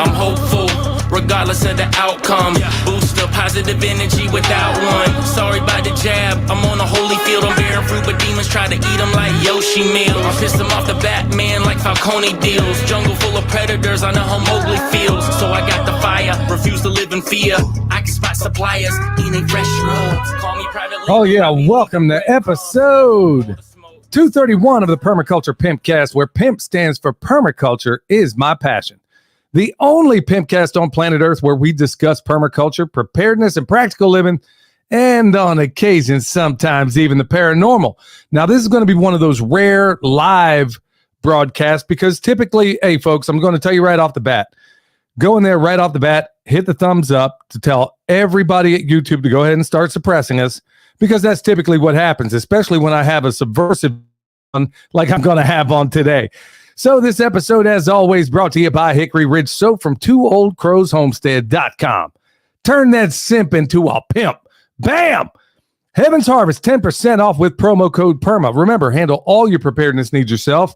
I'm hopeful, regardless of the outcome. Boost the positive energy without one. Sorry about the jab, I'm on a holy field. I'm bearing fruit, but demons try to eat them like Yoshi meals. I pissed them off the Batman like Falcone deals. Jungle full of predators, I know how Mowgli feels. So I got the fire, refuse to live in fear. I can spot suppliers, eating fresh shrubs. Call me privately. Oh yeah, welcome to episode 231 of the Permaculture Pimpcast, where PIMP stands for Permaculture is my passion. The only Pimpcast on planet Earth where we discuss permaculture, preparedness, and practical living, and on occasion, sometimes even the paranormal. Now, this is going to be one of those rare live broadcasts because typically, hey, folks, I'm going to tell you right off the bat, go in there right off the bat, hit the thumbs up to tell everybody at YouTube to go ahead and start suppressing us, because that's typically what happens, especially when I have a subversive one like I'm going to have on today. So this episode, as always, brought to you by Hickory Ridge Soap from TwoOldCrowsHomestead.com. Turn that simp into a pimp. Bam! Heaven's Harvest, 10% off with promo code PERMA. Remember, handle all your preparedness needs yourself.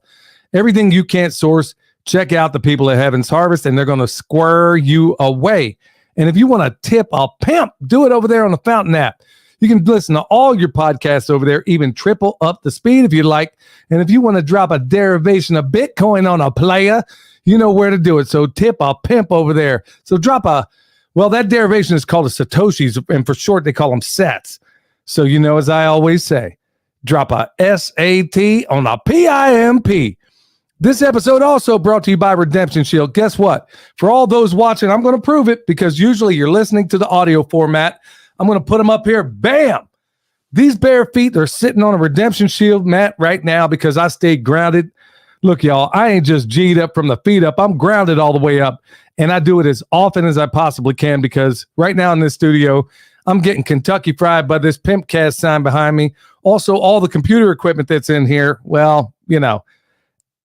Everything you can't source, check out the people at Heaven's Harvest, and they're going to square you away. And if you want to tip a pimp, do it over there on the Fountain app. You can listen to all your podcasts over there, even triple up the speed if you like. And if you want to drop a derivation of Bitcoin on a player, you know where to do it. So tip a pimp over there. So drop a, well, that derivation is called a Satoshis, and for short, they call them sats. So, you know, as I always say, drop a SAT on a PIMP. This episode also brought to you by Redemption Shield. Guess what? For all those watching, I'm going to prove it because usually you're listening to the audio format. I'm going to put them up here. Bam! These bare feet are sitting on a Redemption Shield mat right now because I stayed grounded. Look, y'all, I ain't just G'd up from the feet up. I'm grounded all the way up, and I do it as often as I possibly can because right now in this studio, I'm getting Kentucky Fried by this Pimpcast sign behind me. Also, all the computer equipment that's in here, well, you know,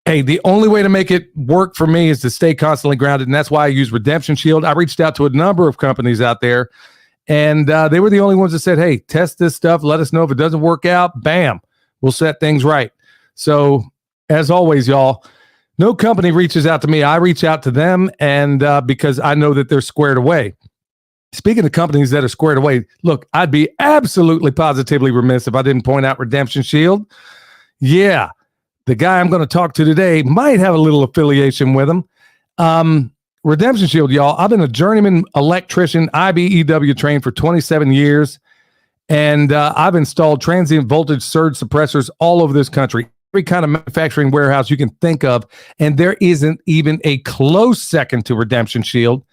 hey, the only way to make it work for me is to stay constantly grounded, and that's why I use Redemption Shield. I reached out to a number of companies out there, and they were the only ones that said, hey, test this stuff. Let us know if it doesn't work out. Bam, we'll set things right. So, as always, y'all, no company reaches out to me. I reach out to them, and because I know that they're squared away. Speaking of companies that are squared away, look, I'd be absolutely positively remiss if I didn't point out Redemption Shield. Yeah, the guy I'm going to talk to today might have a little affiliation with him. Redemption Shield, y'all. I've been a journeyman electrician, IBEW trained for 27 years, and I've installed transient voltage surge suppressors all over this country, every kind of manufacturing warehouse you can think of, and there isn't even a close second to Redemption Shield.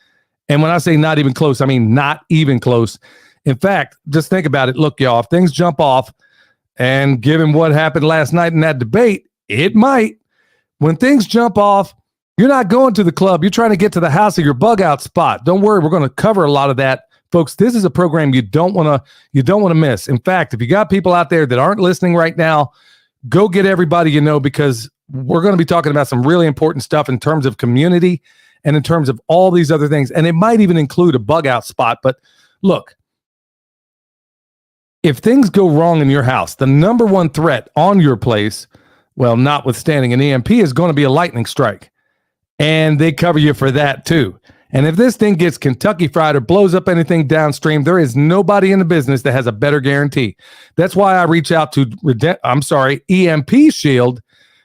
And when I say not even close, I mean not even close. In fact, just think about it. Look, y'all, if things jump off, and given what happened last night in that debate, it might. When things jump off, you're not going to the club. You're trying to get to the house of your bug out spot. Don't worry, we're going to cover a lot of that. Folks, this is a program you don't want to miss. In fact, if you got people out there that aren't listening right now, go get everybody you know, because we're going to be talking about some really important stuff in terms of community and in terms of all these other things. And it might even include a bug out spot. But look, if things go wrong in your house, the number one threat on your place, well, notwithstanding an EMP, is going to be a lightning strike. And they cover you for that too. And if this thing gets Kentucky Fried or blows up anything downstream, there is nobody in the business that has a better guarantee. That's why I reach out to EMP Shield,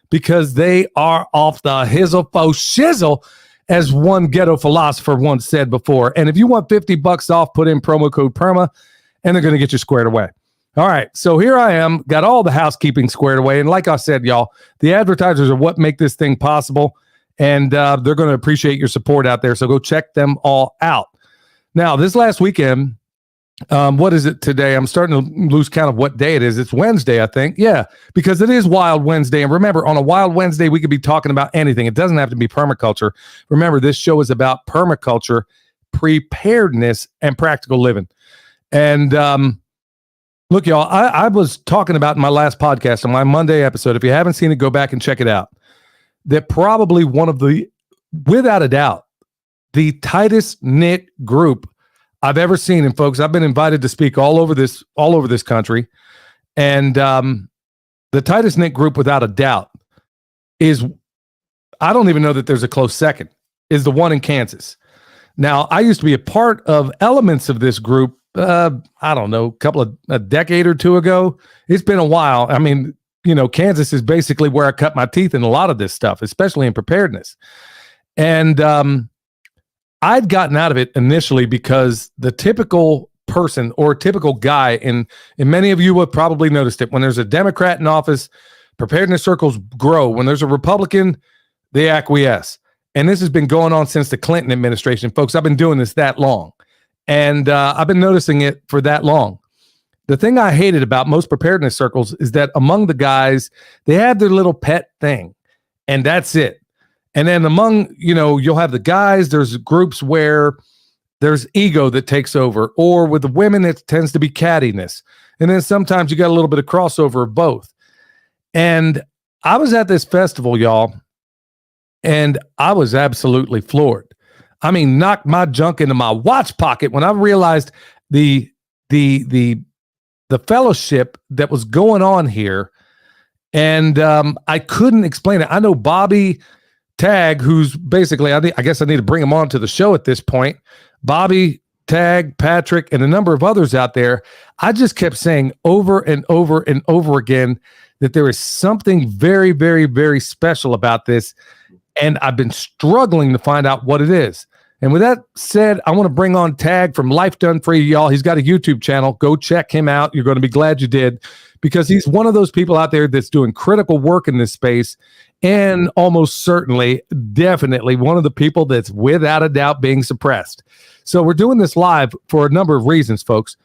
because they are off the hizzle fo shizzle, as one ghetto philosopher once said before. And if you want $50 off, put in promo code PERMA, and they're going to get you squared away. All right, so here I am, got all the housekeeping squared away. And like I said, y'all, the advertisers are what make this thing possible. And they're going to appreciate your support out there. So go check them all out. Now, this last weekend, what is it today? I'm starting to lose count of what day it is. It's Wednesday, I think. Yeah, because it is Wild Wednesday. And remember, on a Wild Wednesday, we could be talking about anything. It doesn't have to be permaculture. Remember, this show is about permaculture, preparedness, and practical living. And look, y'all, I was talking about in my last podcast, on my Monday episode. If you haven't seen it, go back and check it out. That probably one of the, without a doubt, the tightest knit group I've ever seen. And folks, I've been invited to speak all over this country. And the tightest knit group, without a doubt, is, I don't even know that there's a close second. is the one in Kansas. Now, I used to be a part of elements of this group, I don't know, a decade or two ago. It's been a while. I mean, Kansas is basically where I cut my teeth in a lot of this stuff, especially in preparedness. And I'd gotten out of it initially because the typical person or typical guy, and many of you have probably noticed it, when there's a Democrat in office, preparedness circles grow. When there's a Republican, they acquiesce. And this has been going on since the Clinton administration. Folks, I've been doing this that long. And I've been noticing it for that long. The thing I hated about most preparedness circles is that among the guys, they have their little pet thing, and that's it. And then among, you'll have the guys, there's groups where there's ego that takes over, or with the women, it tends to be cattiness. And then sometimes you got a little bit of crossover of both. And I was at this festival, y'all, and I was absolutely floored. I mean, knocked my junk into my watch pocket when I realized the fellowship that was going on here. And I couldn't explain it. I know Bobby Tag, who's basically, I guess I need to bring him on to the show at this point. Bobby, Tag, Patrick, and a number of others out there. I just kept saying over and over and over again that there is something very, very, very special about this. And I've been struggling to find out what it is. And with that said, I want to bring on Tag from Life Done Free, y'all. He's got a YouTube channel. Go check him out. You're going to be glad you did, because he's one of those people out there that's doing critical work in this space, and almost certainly, definitely one of the people that's without a doubt being suppressed. So we're doing this live for a number of reasons, folks.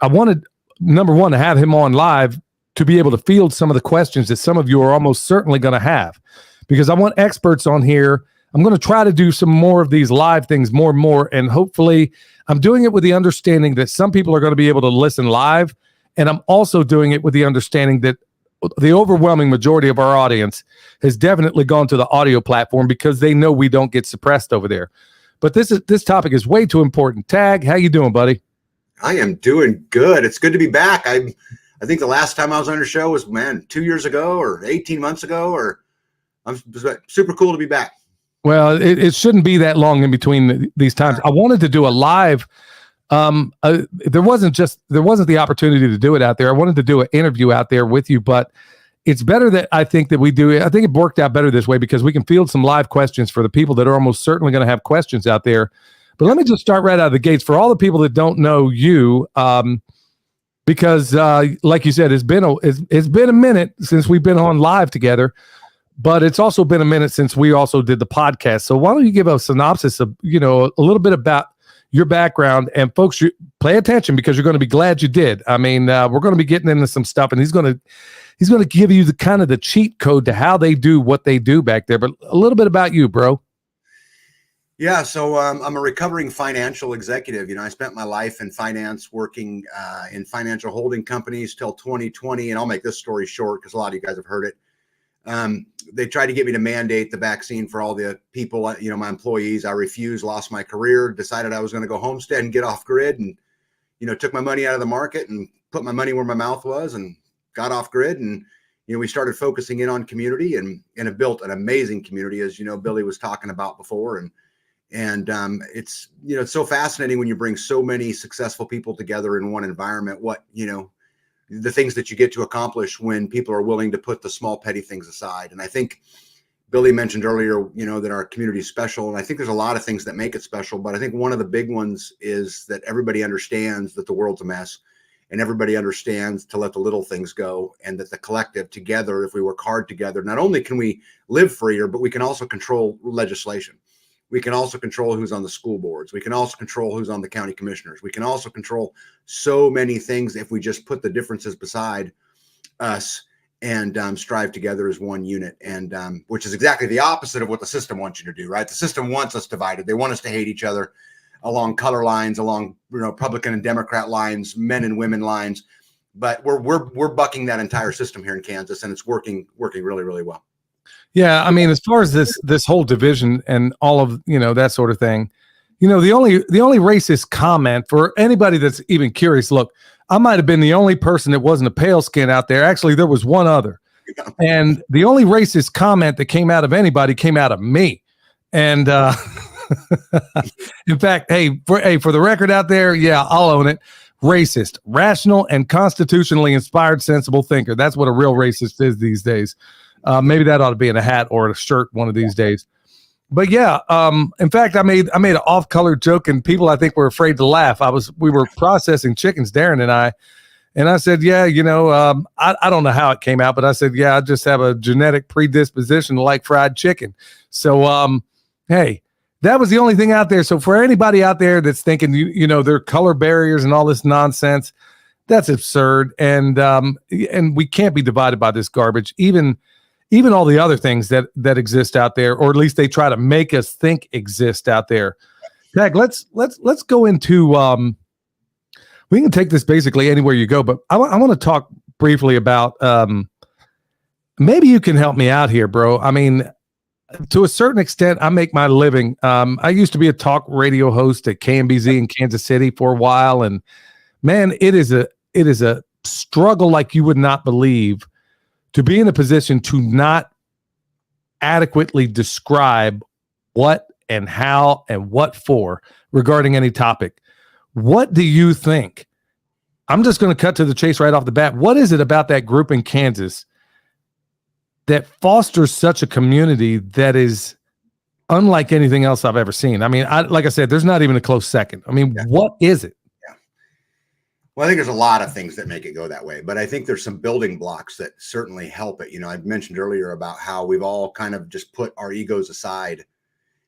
I wanted, number one, to have him on live to be able to field some of the questions that some of you are almost certainly going to have, because I want experts on here. I'm going to try to do some more of these live things more and more, and hopefully I'm doing it with the understanding that some people are going to be able to listen live, and I'm also doing it with the understanding that the overwhelming majority of our audience has definitely gone to the audio platform because they know we don't get suppressed over there. But this topic is way too important. Tag, how you doing, buddy? I am doing good. It's good to be back. I think the last time I was on your show was, 2 years ago or 18 months ago, or I'm super cool to be back. Well, it shouldn't be that long in between these times. I wanted to do a live. There wasn't the opportunity to do it out there. I wanted to do an interview out there with you, but it's better that I think that we do it. I think it worked out better this way because we can field some live questions for the people that are almost certainly going to have questions out there. But let me just start right out of the gates for all the people that don't know you, because like you said, it's been a minute since we've been on live together. But it's also been a minute since we also did the podcast. So why don't you give a synopsis of, a little bit about your background, and folks, you pay attention because you're going to be glad you did. I mean, we're going to be getting into some stuff, and he's going to give you the cheat code to how they do what they do back there. But a little bit about you, bro. Yeah. So I'm a recovering financial executive. I spent my life in finance, working in financial holding companies till 2020. And I'll make this story short because a lot of you guys have heard it. They tried to get me to mandate the vaccine for all the people, my employees. I refused, lost my career, decided I was going to go homestead and get off grid, and, took my money out of the market and put my money where my mouth was and got off grid. And, we started focusing in on community and have built an amazing community, as Billy was talking about before. And it's, it's so fascinating when you bring so many successful people together in one environment, the things that you get to accomplish when people are willing to put the small petty things aside. And I think Billy mentioned earlier, that our community is special. And I think there's a lot of things that make it special, but I think one of the big ones is that everybody understands that the world's a mess, and everybody understands to let the little things go, and that the collective together, if we work hard together, not only can we live freer, but we can also control legislation. We can also control who's on the school boards. We can also control who's on the county commissioners. We can also control so many things if we just put the differences beside us and strive together as one unit. And which is exactly the opposite of what the system wants you to do, right? The system wants us divided. They want us to hate each other along color lines, along Republican and Democrat lines, men and women lines. But we're bucking that entire system here in Kansas, and it's working really, really well. Yeah, I mean, as far as this whole division and all of that sort of thing, the only racist comment for anybody that's even curious. Look, I might have been the only person that wasn't a pale skin out there. Actually, there was one other, and the only racist comment that came out of anybody came out of me. And In fact, for the record out there, yeah, I'll own it. Racist, rational, and constitutionally inspired, sensible thinker. That's what a real racist is these days. Maybe that ought to be in a hat or a shirt one of these days. But yeah, in fact, I made an off-color joke, and people I think were afraid to laugh. We were processing chickens, Darren and I said, yeah, I don't know how it came out, but I said, yeah, I just have a genetic predisposition to like fried chicken. So, hey, that was the only thing out there. So for anybody out there that's thinking, there are color barriers and all this nonsense, that's absurd. And we can't be divided by this garbage. Even all the other things that exist out there, or at least they try to make us think exist out there. Tag, let's go into, we can take this basically anywhere you go, but I want to talk briefly about, maybe you can help me out here, bro. I mean, to a certain extent, I make my living. I used to be a talk radio host at KMBZ in Kansas City for a while. And man, it is a struggle like you would not believe to be in a position to not adequately describe what and how and what for regarding any topic. What do you think? I'm just going to cut to the chase right off the bat. What is it about that group in Kansas that fosters such a community that is unlike anything else I've ever seen? I mean, like I said, there's not even a close second. I mean, What is it? Yeah. Well, I think there's a lot of things that make it go that way, but I think there's some building blocks that certainly help it. I mentioned earlier about how we've all kind of just put our egos aside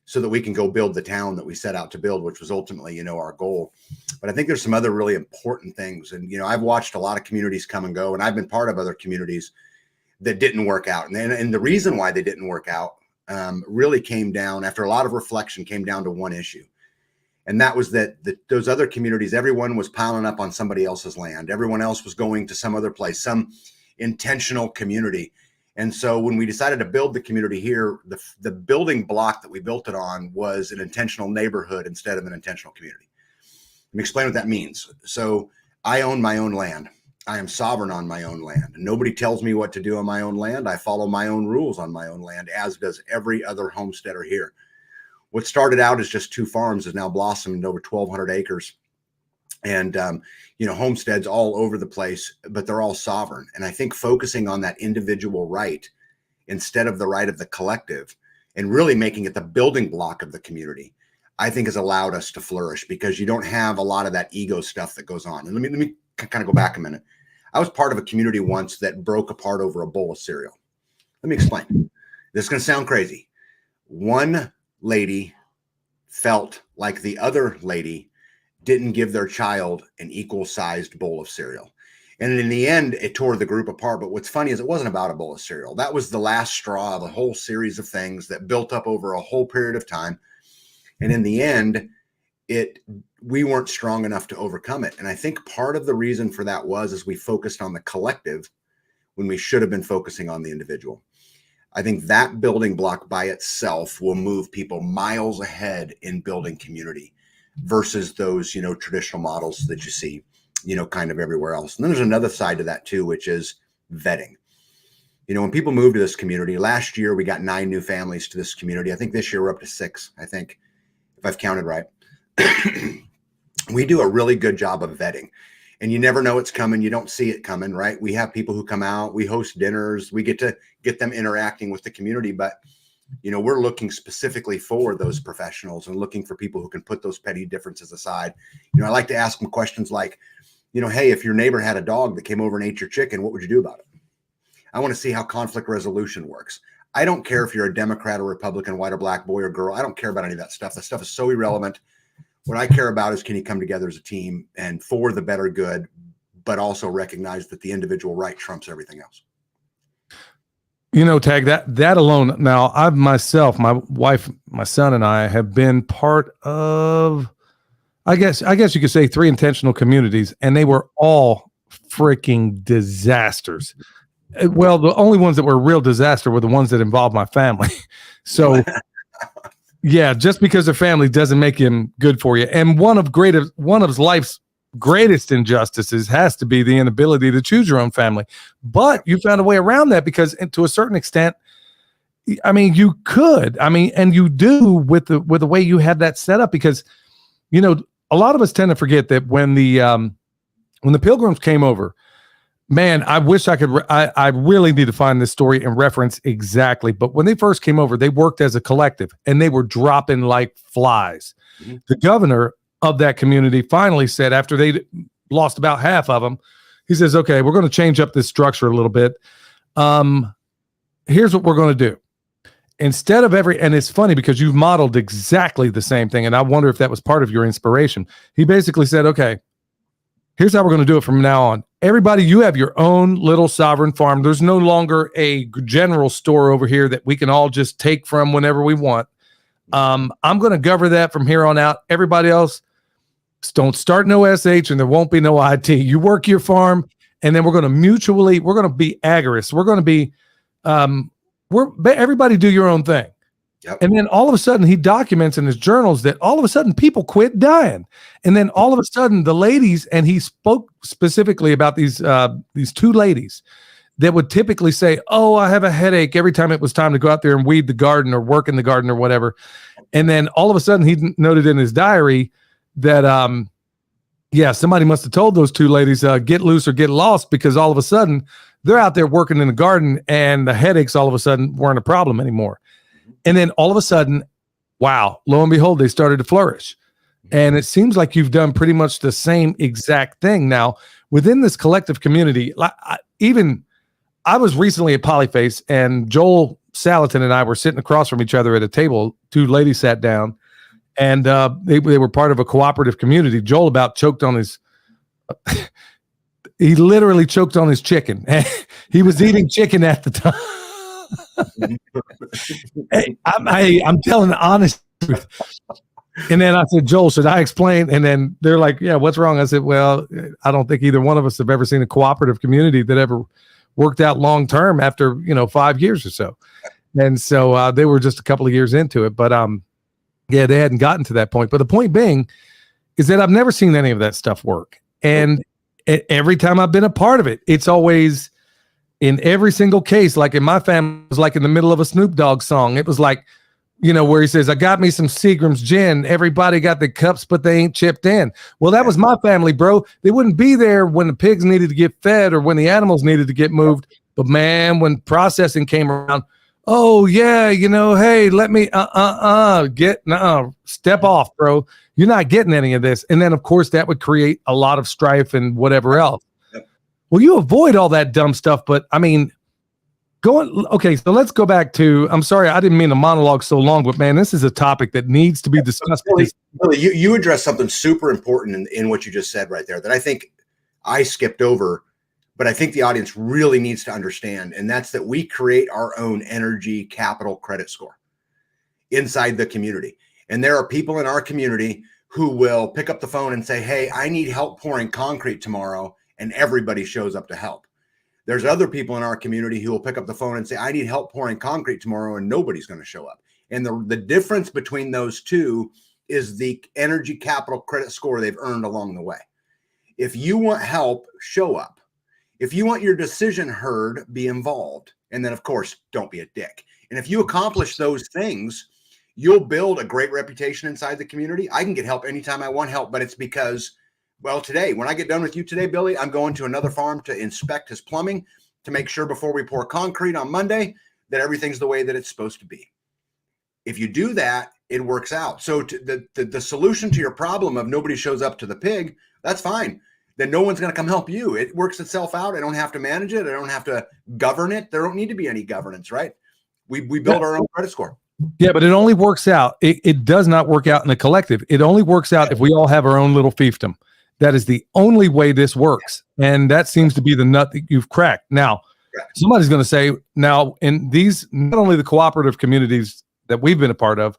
so that we can go build the town that we set out to build, which was ultimately, our goal. But I think there's some other really important things. And, I've watched a lot of communities come and go, and I've been part of other communities that didn't work out. And the reason why they didn't work out really came down, after a lot of reflection, came down to one issue. And that was that those other communities, everyone was piling up on somebody else's land. Everyone else was going to some other place, some intentional community. And so when we decided to build the community here, the building block that we built it on was an intentional neighborhood instead of an intentional community. Let me explain what that means. So I own my own land. I am sovereign on my own land. Nobody tells me what to do on my own land. I follow my own rules on my own land, as does every other homesteader here. What started out as just 2 farms has now blossomed into over 1,200 acres. And, homesteads all over the place, but they're all sovereign. And I think focusing on that individual right instead of the right of the collective and really making it the building block of the community, I think has allowed us to flourish, because you don't have a lot of that ego stuff that goes on. And let me kind of go back a minute. I was part of a community once that broke apart over a bowl of cereal. Let me explain. This is going to sound crazy. One lady felt like the other lady didn't give their child an equal-sized bowl of cereal. And in the end, it tore the group apart. But what's funny is it wasn't about a bowl of cereal. That was the last straw of a whole series of things that built up over a whole period of time. And in the end, we weren't strong enough to overcome it. And I think part of the reason for that is we focused on the collective when we should have been focusing on the individual. I think that building block by itself will move people miles ahead in building community versus those, traditional models that you see, kind of everywhere else. And then there's another side to that too, which is vetting. When people move to this community, last year we got 9 new families to this community. I think this year we're up to 6, I think, if I've counted right. We do a really good job of vetting, and you never know it's coming. You don't see it coming, right? We have people who come out, we host dinners, we get to get them interacting with the community, but we're looking specifically for those professionals and looking for people who can put those petty differences aside. I like to ask them questions like, hey, if your neighbor had a dog that came over and ate your chicken, what would you do about it? I want to see how conflict resolution works. I don't care if you're a Democrat or Republican, white or black, boy or girl. I don't care about any of that stuff. That stuff is so irrelevant. What I care about is, can you come together as a team and for the better good, but also recognize that the individual right trumps everything else. Tag, that alone. Now, I've myself, my wife, my son, and I have been part of, I guess you could say, 3 intentional communities, and they were all freaking disasters. Well, the only ones that were a real disaster were the ones that involved my family. So, yeah, just because they're family doesn't make him good for you. And one of life's greatest injustices has to be the inability to choose your own family. But you found a way around that, because to a certain extent, I mean, you could. I mean, and you do with the way you had that set up, because, you know, a lot of us tend to forget that when the Pilgrims came over, man, I wish I could. I really need to find this story and reference exactly. But when they first came over, they worked as a collective and they were dropping like flies. Mm-hmm. The governor of that community finally said, after they lost about half of them, he says, "Okay, we're going to change up this structure a little bit. Here's what we're going to do. Instead of and it's funny because you've modeled exactly the same thing, and I wonder if that was part of your inspiration." He basically said, "Okay, here's how we're going to do it from now on. Everybody, you have your own little sovereign farm. There's no longer a general store over here that we can all just take from whenever we want. I'm going to govern that from here on out. Everybody else, don't start no SH and there won't be no IT. You work your farm, and then we're going to be agorists. We're going to be, everybody do your own thing." Yep. And then all of a sudden he documents in his journals that all of a sudden people quit dying. And then all of a sudden the ladies, and he spoke specifically about these two ladies that would typically say, "Oh, I have a headache," every time it was time to go out there and weed the garden or work in the garden or whatever. And then all of a sudden he noted in his diary that, somebody must have told those two ladies, get loose or get lost, because all of a sudden they're out there working in the garden and the headaches all of a sudden weren't a problem anymore. And then all of a sudden, wow, lo and behold, they started to flourish. And it seems like you've done pretty much the same exact thing. Now, within this collective community, I was recently at Polyface, and Joel Salatin and I were sitting across from each other at a table. Two ladies sat down, and they were part of a cooperative community. Joel about choked on his he literally choked on his chicken. He was eating chicken at the time. Hey, I'm telling the honest truth. And then I said, "Joel, should I explain?" And then they're like, "Yeah, what's wrong?" I said, "Well, I don't think either one of us have ever seen a cooperative community that ever worked out long term after 5 years or so." And so they were just a couple of years into it, but they hadn't gotten to that point. But the point being is that I've never seen any of that stuff work. And every time I've been a part of it, it's always, in every single case, like in my family, it was like in the middle of a Snoop Dogg song. It was like, where he says, "I got me some Seagram's gin. Everybody got the cups, but they ain't chipped in." Well, that was my family, bro. They wouldn't be there when the pigs needed to get fed or when the animals needed to get moved. But man, when processing came around, "Oh yeah, hey, let me step off, bro. You're not getting any of this." And then of course that would create a lot of strife and whatever else. Well, you avoid all that dumb stuff, but I mean, okay, so let's go back to, I'm sorry, I didn't mean to monologue so long, but man, this is a topic that needs to be discussed. Billy, you addressed something super important in what you just said right there that I think I skipped over, but I think the audience really needs to understand, and that's that we create our own energy capital credit score inside the community. And there are people in our community who will pick up the phone and say, "Hey, I need help pouring concrete tomorrow," and everybody shows up to help. There's other people in our community who will pick up the phone and say, "I need help pouring concrete tomorrow," and nobody's going to show up. And the difference between those two is the energy capital credit score they've earned along the way. If you want help, show up. If you want your decision heard, be involved. And then, of course, don't be a dick. And if you accomplish those things, you'll build a great reputation inside the community. I can get help anytime I want help, but it's because, well, today, when I get done with you today, Billy, I'm going to another farm to inspect his plumbing to make sure before we pour concrete on Monday that everything's the way that it's supposed to be. If you do that, it works out. So the solution to your problem of nobody shows up to the pig, that's fine. Then no one's going to come help you. It works itself out. I don't have to manage it. I don't have to govern it. There don't need to be any governance, right? We build our own credit score. Yeah, but it only works out. It does not work out in a collective. It only works out if we all have our own little fiefdom. That is the only way this works. And that seems to be the nut that you've cracked. Now, somebody's going to say, now, in these, not only the cooperative communities that we've been a part of,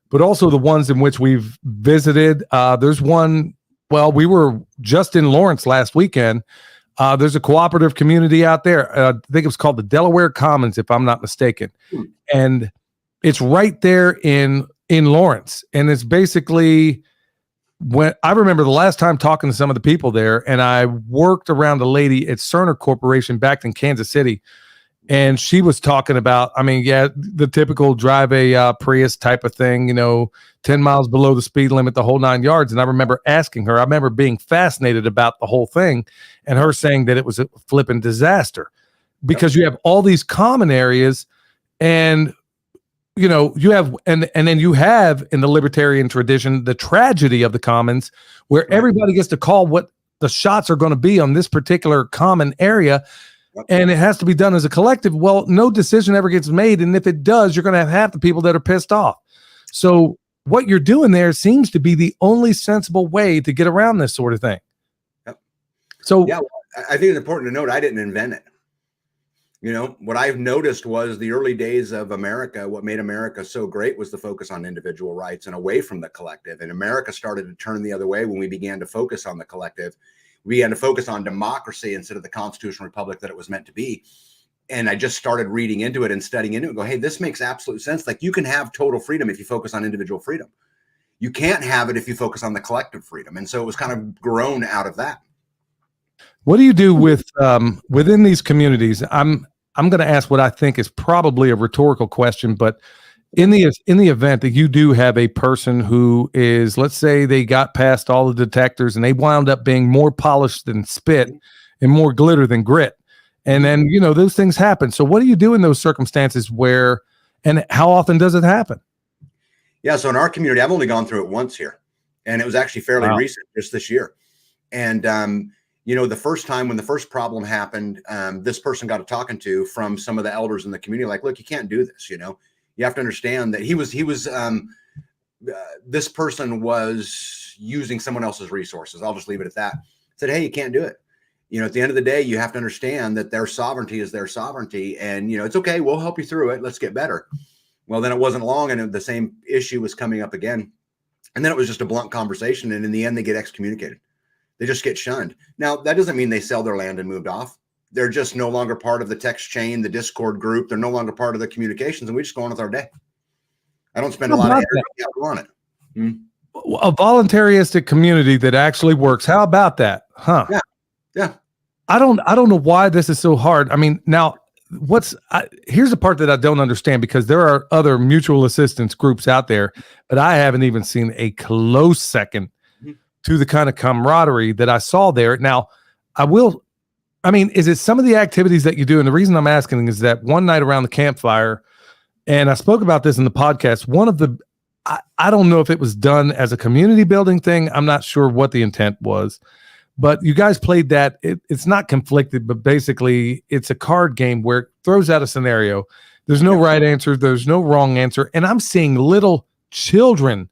but also the ones in which we've visited. There's one, well, we were just in Lawrence last weekend. There's a cooperative community out there. I think it was called the Delaware Commons, if I'm not mistaken. And it's right there in Lawrence. And it's basically, when I remember the last time talking to some of the people there, and I worked around a lady at Cerner Corporation back in Kansas City. And she was talking about, I mean, yeah, the typical drive a Prius type of thing, 10 miles below the speed limit, the whole 9 yards. And I remember asking her, I remember being fascinated about the whole thing and her saying that it was a flipping disaster because you have all these common areas and, you have, and then you have in the libertarian tradition, the tragedy of the commons where everybody gets to call what the shots are going to be on this particular common area. And it has to be done as a collective. Well, no decision ever gets made. And if it does, you're going to have half the people that are pissed off. So what you're doing there seems to be the only sensible way to get around this sort of thing. Yep. So yeah, I think it's important to note I didn't invent it. What I've noticed was the early days of America, what made America so great was the focus on individual rights and away from the collective. And America started to turn the other way when we began to focus on the collective. We began to focus on democracy instead of the constitutional republic that it was meant to be. And I just started reading into it and studying into it and go, hey, this makes absolute sense. Like you can have total freedom if you focus on individual freedom. You can't have it if you focus on the collective freedom. And so it was kind of grown out of that. what do you do with within these communities? I'm going to ask what I think is probably a rhetorical question, but in the event that you do have a person who is, let's say they got past all the detectors and they wound up being more polished than spit and more glitter than grit. And then, those things happen. So what do you do in those circumstances where, and how often does it happen? Yeah. So in our community, I've only gone through it once here, and it was actually fairly recent, just this year. And, the first time when the first problem happened, this person got a talking to from some of the elders in the community, like, look, you can't do this. You have to understand that this person was using someone else's resources. I'll just leave it at that. Said, hey, you can't do it. At the end of the day, you have to understand that their sovereignty is their sovereignty. And, it's okay. We'll help you through it. Let's get better. Well, then it wasn't long and the same issue was coming up again. And then it was just a blunt conversation. And in the end, they get excommunicated. They just get shunned. Now, that doesn't mean they sell their land and moved off. They're just no longer part of the text chain, the Discord group. They're no longer part of the communications, and we just go on with our day. I don't spend a lot of energy on it. A voluntaristic community that actually works. How about that? Huh? Yeah. I don't know why this is so hard. I mean, now here's the part that I don't understand, because there are other mutual assistance groups out there, but I haven't even seen a close second to the kind of camaraderie that I saw there. Now, is it some of the activities that you do? And the reason I'm asking is that one night around the campfire, and I spoke about this in the podcast, I don't know if it was done as a community building thing. I'm not sure what the intent was, but you guys played that. It's not conflicted, but basically it's a card game where it throws out a scenario. There's no right answer. There's no wrong answer. And I'm seeing little children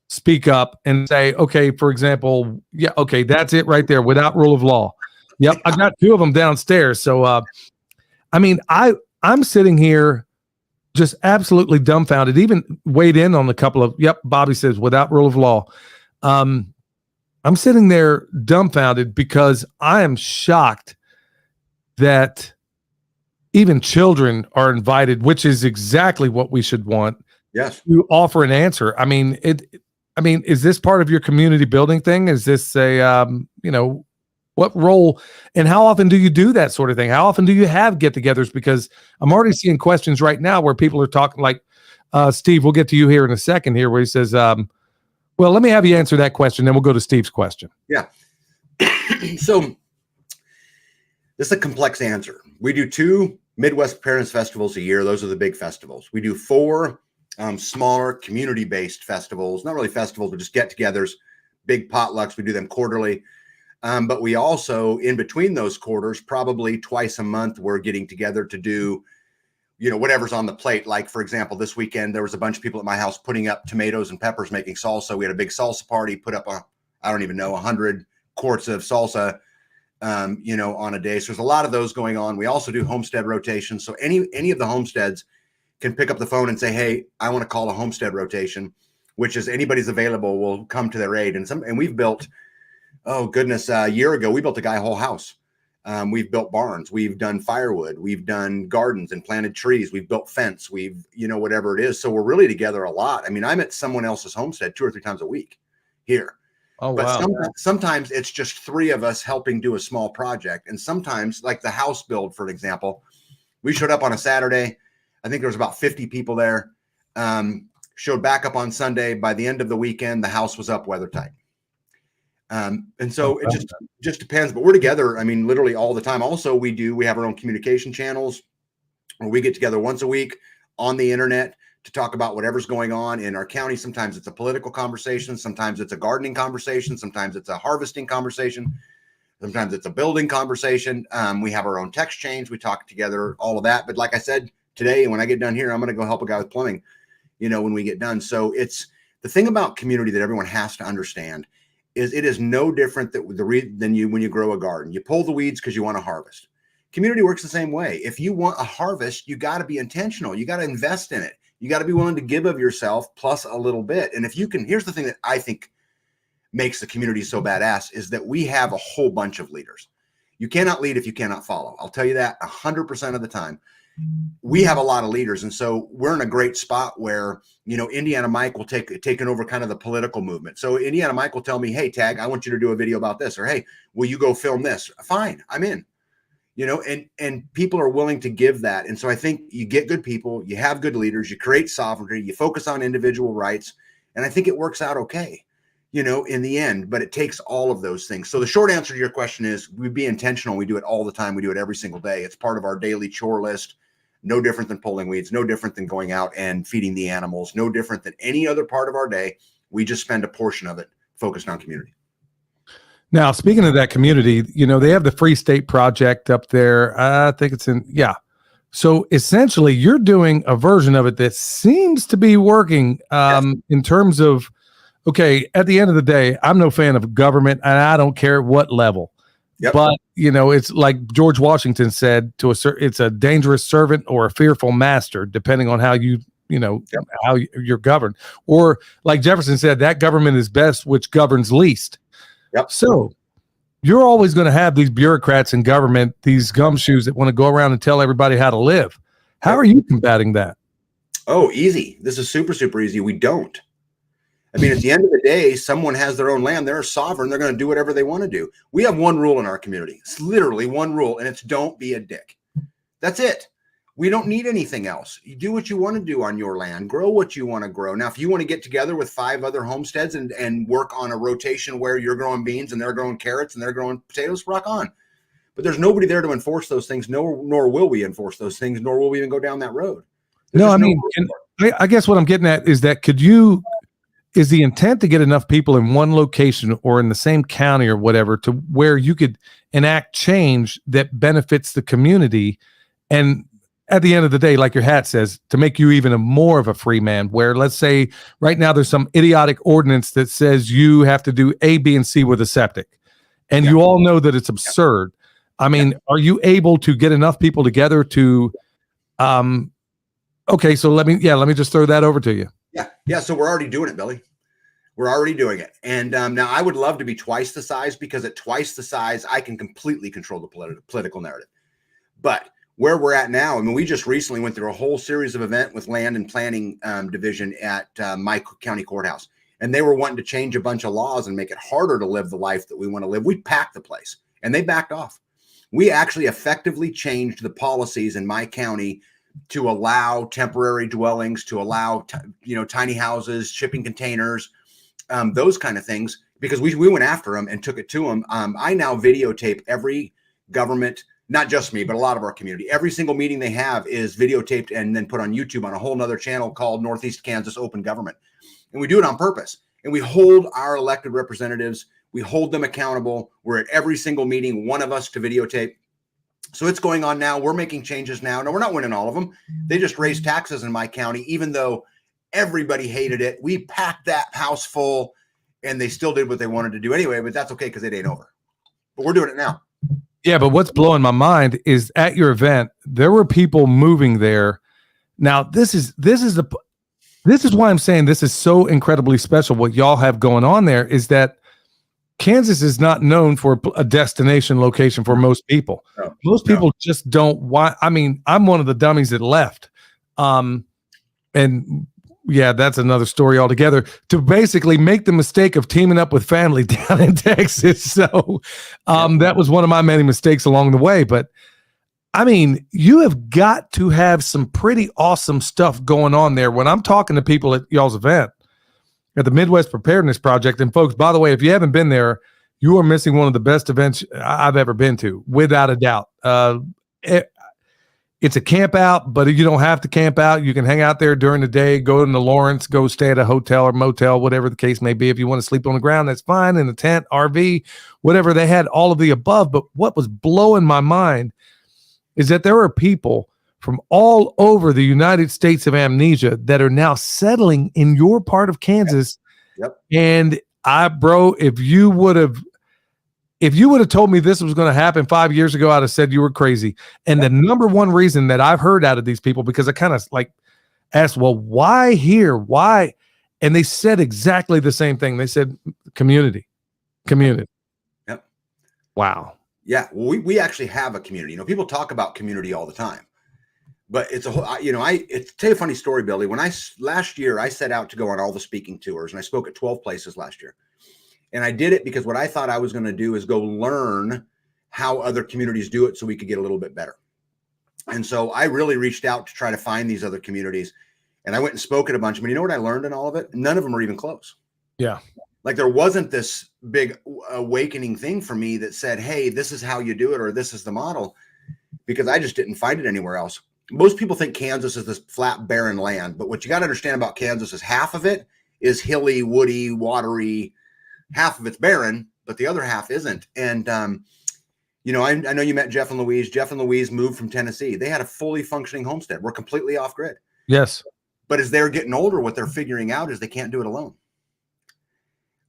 speak up and say, okay, for example, yeah, okay, that's it right there, without rule of law. Yep, I got two of them downstairs. So, I'm sitting here just absolutely dumbfounded, even weighed in on a couple of, Bobby says, without rule of law. I'm sitting there dumbfounded because I am shocked that even children are invited, which is exactly what we should want. Yes. To offer an answer. Is this part of your community building thing? Is this what role and how often do you do that sort of thing? How often do you have get-togethers? Because I'm already seeing questions right now where people are talking like, Steve, we'll get to you here in a second here, where he says, well, let me have you answer that question, then we'll go to Steve's question. Yeah. So this is a complex answer. We do 2 Midwest Preparedness Festivals a year. Those are the big festivals. We do 4 smaller community-based festivals, not really festivals, but just get-togethers, big potlucks. We do them quarterly. But we also, in between those quarters, probably twice a month, we're getting together to do, whatever's on the plate. Like, for example, this weekend, there was a bunch of people at my house putting up tomatoes and peppers, making salsa. We had a big salsa party, put up 100 quarts of salsa, on a day. So there's a lot of those going on. We also do homestead rotations. So any of the homesteads can pick up the phone and say, hey, I want to call a homestead rotation, which is anybody's available will come to their aid. And we've built, a year ago, we built a guy a whole house. We've built barns. We've done firewood. We've done gardens and planted trees. We've built fence. We've, whatever it is. So we're really together a lot. I'm at someone else's homestead 2 or 3 times a week here. Oh, but wow. Sometimes it's just 3 of us helping do a small project. And sometimes, like the house build, for example, We showed up on a Saturday. I think there was about 50 people there. Showed back up on Sunday. By the end of the weekend, the house was up weather tight. And so it just depends, but we're together. I mean, literally all the time. Also, we have our own communication channels where we get together once a week on the internet to talk about whatever's going on in our county. Sometimes it's a political conversation. Sometimes it's a gardening conversation. Sometimes it's a harvesting conversation. Sometimes it's a building conversation. We have our own text chains. We talk together, all of that. But like I said, today, when I get done here, I'm going to go help a guy with plumbing, when we get done. So it's the thing about community that everyone has to understand is it is no different than when you grow a garden. You pull the weeds because you want to harvest. Community works the same way. If you want a harvest, you got to be intentional. You got to invest in it. You got to be willing to give of yourself plus a little bit. And if you can, here's the thing that I think makes the community so badass is that we have a whole bunch of leaders. You cannot lead if you cannot follow. I'll tell you that 100% of the time. We have a lot of leaders. And so we're in a great spot where, Indiana Mike will taken over kind of the political movement. So Indiana Mike will tell me, hey, Tag, I want you to do a video about this, or, hey, will you go film this? Fine, I'm in. And people are willing to give that. And so I think you get good people, you have good leaders, you create sovereignty, you focus on individual rights. And I think it works out okay, in the end, but it takes all of those things. So the short answer to your question is we be intentional. We do it all the time. We do it every single day. It's part of our daily chore list. No different than pulling weeds, no different than going out and feeding the animals, no different than any other part of our day. We just spend a portion of it focused on community. Now, speaking of that community, they have the Free State Project up there. I think it's So essentially, you're doing a version of it that seems to be working in terms of, okay, at the end of the day, I'm no fan of government, and I don't care at what level. Yep. But, it's like George Washington said, it's a dangerous servant or a fearful master, depending on how how you're governed. Or like Jefferson said, that government is best which governs least. Yep. So you're always going to have these bureaucrats in government, these gumshoes that want to go around and tell everybody how to live. How are you combating that? Oh, easy. This is super, super easy. We don't. I mean, at the end of the day, someone has their own land. They're sovereign. They're going to do whatever they want to do. We have one rule in our community. It's literally one rule, and it's don't be a dick. That's it. We don't need anything else. You do what you want to do on your land. Grow what you want to grow. Now, if you want to get together with 5 other homesteads and work on a rotation where you're growing beans and they're growing carrots and they're growing potatoes, rock on. But there's nobody there to enforce those things, nor will we enforce those things, nor will we even go down that road. I guess what I'm getting at is that is the intent to get enough people in one location or in the same county or whatever to where you could enact change that benefits the community, and at the end of the day, like your hat says, to make you even more of a free man, where let's say right now there's some idiotic ordinance that says you have to do A, B, and C with a septic, and you all know that it's absurd. I mean, are you able to get enough people together to okay, so let me just throw that over to you. Yeah. So we're already doing it, Billy. We're already doing it. And now I would love to be twice the size, because at twice the size, I can completely control the political narrative. But where we're at now, I mean, we just recently went through a whole series of event with Land and Planning Division at my county courthouse. And they were wanting to change a bunch of laws and make it harder to live the life that we want to live. We packed the place and they backed off. We actually effectively changed the policies in my county to allow temporary dwellings, to allow, tiny houses, shipping containers, those kind of things, because we went after them and took it to them. I now videotape every government, not just me, but a lot of our community. Every single meeting they have is videotaped and then put on YouTube on a whole nother channel called Northeast Kansas Open Government. And we do it on purpose. And we hold our elected representatives, we hold them accountable. We're at every single meeting, one of us to videotape. So it's going on now. We're making changes now. No, we're not winning all of them. They just raised taxes in my county, even though everybody hated it. We packed that house full and they still did what they wanted to do anyway, but that's okay because it ain't over. But we're doing it now. Yeah, but what's blowing my mind is at your event, there were people moving there. Now, this is why I'm saying this is so incredibly special. What y'all have going on there is that Kansas is not known for a destination location for most people. Most people just don't want. I mean, I'm one of the dummies that left. And yeah, that's another story altogether, to basically make the mistake of teaming up with family down in Texas. So that was one of my many mistakes along the way. But I mean, you have got to have some pretty awesome stuff going on there. When I'm talking to people at y'all's event, at the Midwest Preparedness Project, and folks, by the way, if you haven't been there, you are missing one of the best events I've ever been to, without a doubt. It's a camp out, but you don't have to camp out. You can hang out there during the day, go into Lawrence, go stay at a hotel or motel, whatever the case may be. If you want to sleep on the ground, that's fine, in a tent, RV, whatever. They had all of the above. But what was blowing my mind is that there are people from all over the United States of Amnesia that are now settling in your part of Kansas. Yep. And if you would have told me this was going to happen 5 years ago, I'd have said you were crazy. And the number one reason that I've heard out of these people, because I kind of like asked, well, why here? Why? And they said exactly the same thing. They said community. Yep. Wow. Yeah. Well, we actually have a community. You know, people talk about community all the time, but it's a whole, you know, it's tell you a funny story, Billy. When last year, I set out to go on all the speaking tours, and I spoke at 12 places last year. And I did it because what I thought I was going to do is go learn how other communities do it so we could get a little bit better. And so I really reached out to try to find these other communities, and I went and spoke at a bunch of them. You know what I learned in all of it? None of them are even close. Yeah. Like there wasn't this big awakening thing for me that said, hey, this is how you do it, or this is the model, because I just didn't find it anywhere else. Most people think Kansas is this flat, barren land, but what you got to understand about Kansas is half of it is hilly, woody, watery. Half of it's barren, but the other half isn't. And, you know, I know you met Jeff and Louise. Jeff and Louise moved from Tennessee. They had a fully functioning homestead. We're completely off grid. Yes. But as they're getting older, what they're figuring out is they can't do it alone.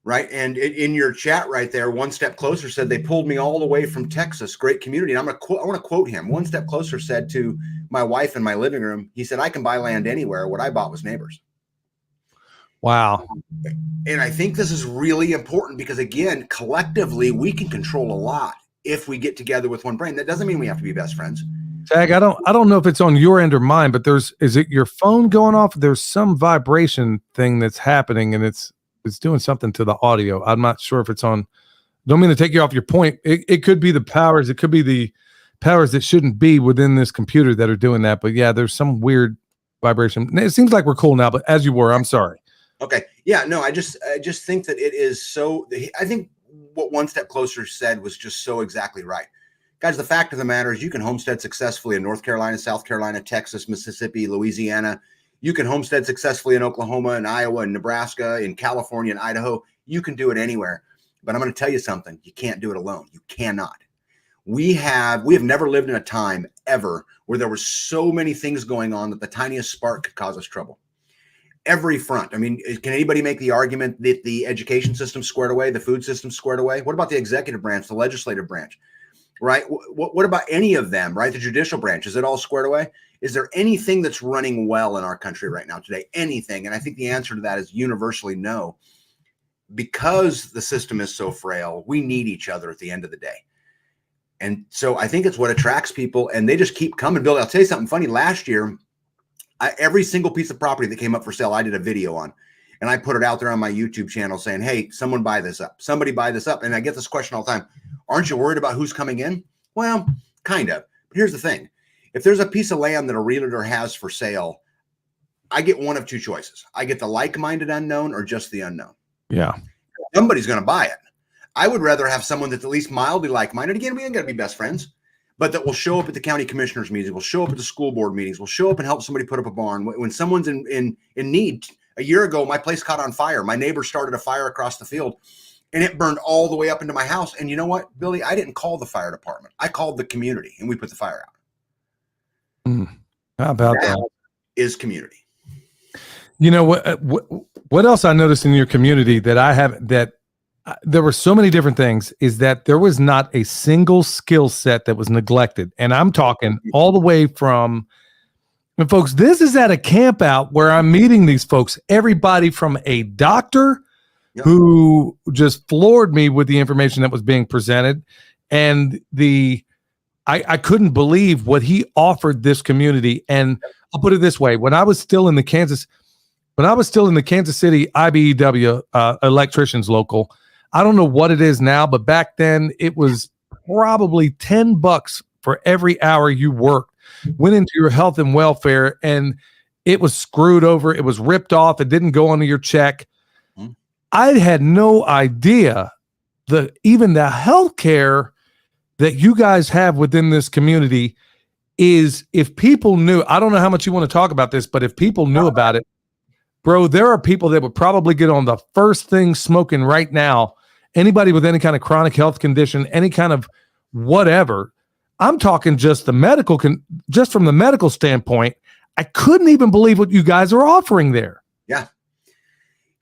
Right. And in your chat right there, One Step Closer said they pulled me all the way from Texas. Great community. And I want to quote him. One Step Closer said to my wife in my living room, he said, I can buy land anywhere. What I bought was neighbors. Wow. And I think this is really important because, again, collectively, we can control a lot if we get together with one brain. That doesn't mean we have to be best friends. Tag, I don't know if it's on your end or mine, but is it your phone going off? There's some vibration thing that's happening, and it's doing something to the audio. I'm not sure if it's on. Don't mean to take you off your point. It could be the powers. It could be the powers that shouldn't be within this computer that are doing that. But yeah, there's some weird vibration. It seems like we're cool now, but as you were, I'm sorry. Okay. Yeah, no, I just think that it is so, I think what One Step Closer said was just so exactly right. Guys, the fact of the matter is you can homestead successfully in North Carolina, South Carolina, Texas, Mississippi, Louisiana. You can homestead successfully in Oklahoma and Iowa and Nebraska, in California and Idaho. You can do it anywhere. But I'm going to tell you something. You can't do it alone. You cannot. We have never lived in a time ever where there were so many things going on that the tiniest spark could cause us trouble. Every front. I mean, can anybody make the argument that the education system squared away, the food system squared away? What about the executive branch, the legislative branch, right? What about any of them, right? The judicial branch, is it all squared away? Is there anything that's running well in our country right now today? Anything? And I think the answer to that is universally no. Because the system is so frail, we need each other at the end of the day. And so I think it's what attracts people, and they just keep coming. Bill, I'll tell you something funny. Last year, every single piece of property that came up for sale, I did a video on, and I put it out there on my YouTube channel saying, hey, someone buy this up. Somebody buy this up. And I get this question all the time. Aren't you worried about who's coming in? Well, kind of. But here's the thing. If there's a piece of land that a realtor has for sale, I get one of two choices. I get the like-minded unknown or just the unknown. Yeah. Somebody's going to buy it. I would rather have someone that's at least mildly like-minded. Again, we ain't got to be best friends, but that will show up at the county commissioners meetings, will show up at the school board meetings, will show up and help somebody put up a barn. When someone's in need. A year ago, my place caught on fire. My neighbor started a fire across the field, and it burned all the way up into my house. And you know what, Billy? I didn't call the fire department. I called the community, and we put the fire out. How about that? Is community. You know what else I noticed in your community that I have, that there were so many different things, is that there was not a single skill set that was neglected. And I'm talking all the way from, and folks, this is at a camp out where I'm meeting these folks, everybody from a doctor who just floored me with the information that was being presented. And I couldn't believe what he offered this community. And I'll put it this way. When I was still in the Kansas City IBEW electricians local, I don't know what it is now, but back then it was probably $10 for every hour you worked went into your health and welfare, and it was screwed over. It was ripped off. It didn't go onto your check. I had no idea even the healthcare that you guys have within this community is, if people knew, I don't know how much you want to talk about this, but if people knew about it, bro, there are people that would probably get on the first thing smoking right now. Anybody with any kind of chronic health condition, any kind of whatever. I'm talking just just from the medical standpoint. I couldn't even believe what you guys are offering there. Yeah.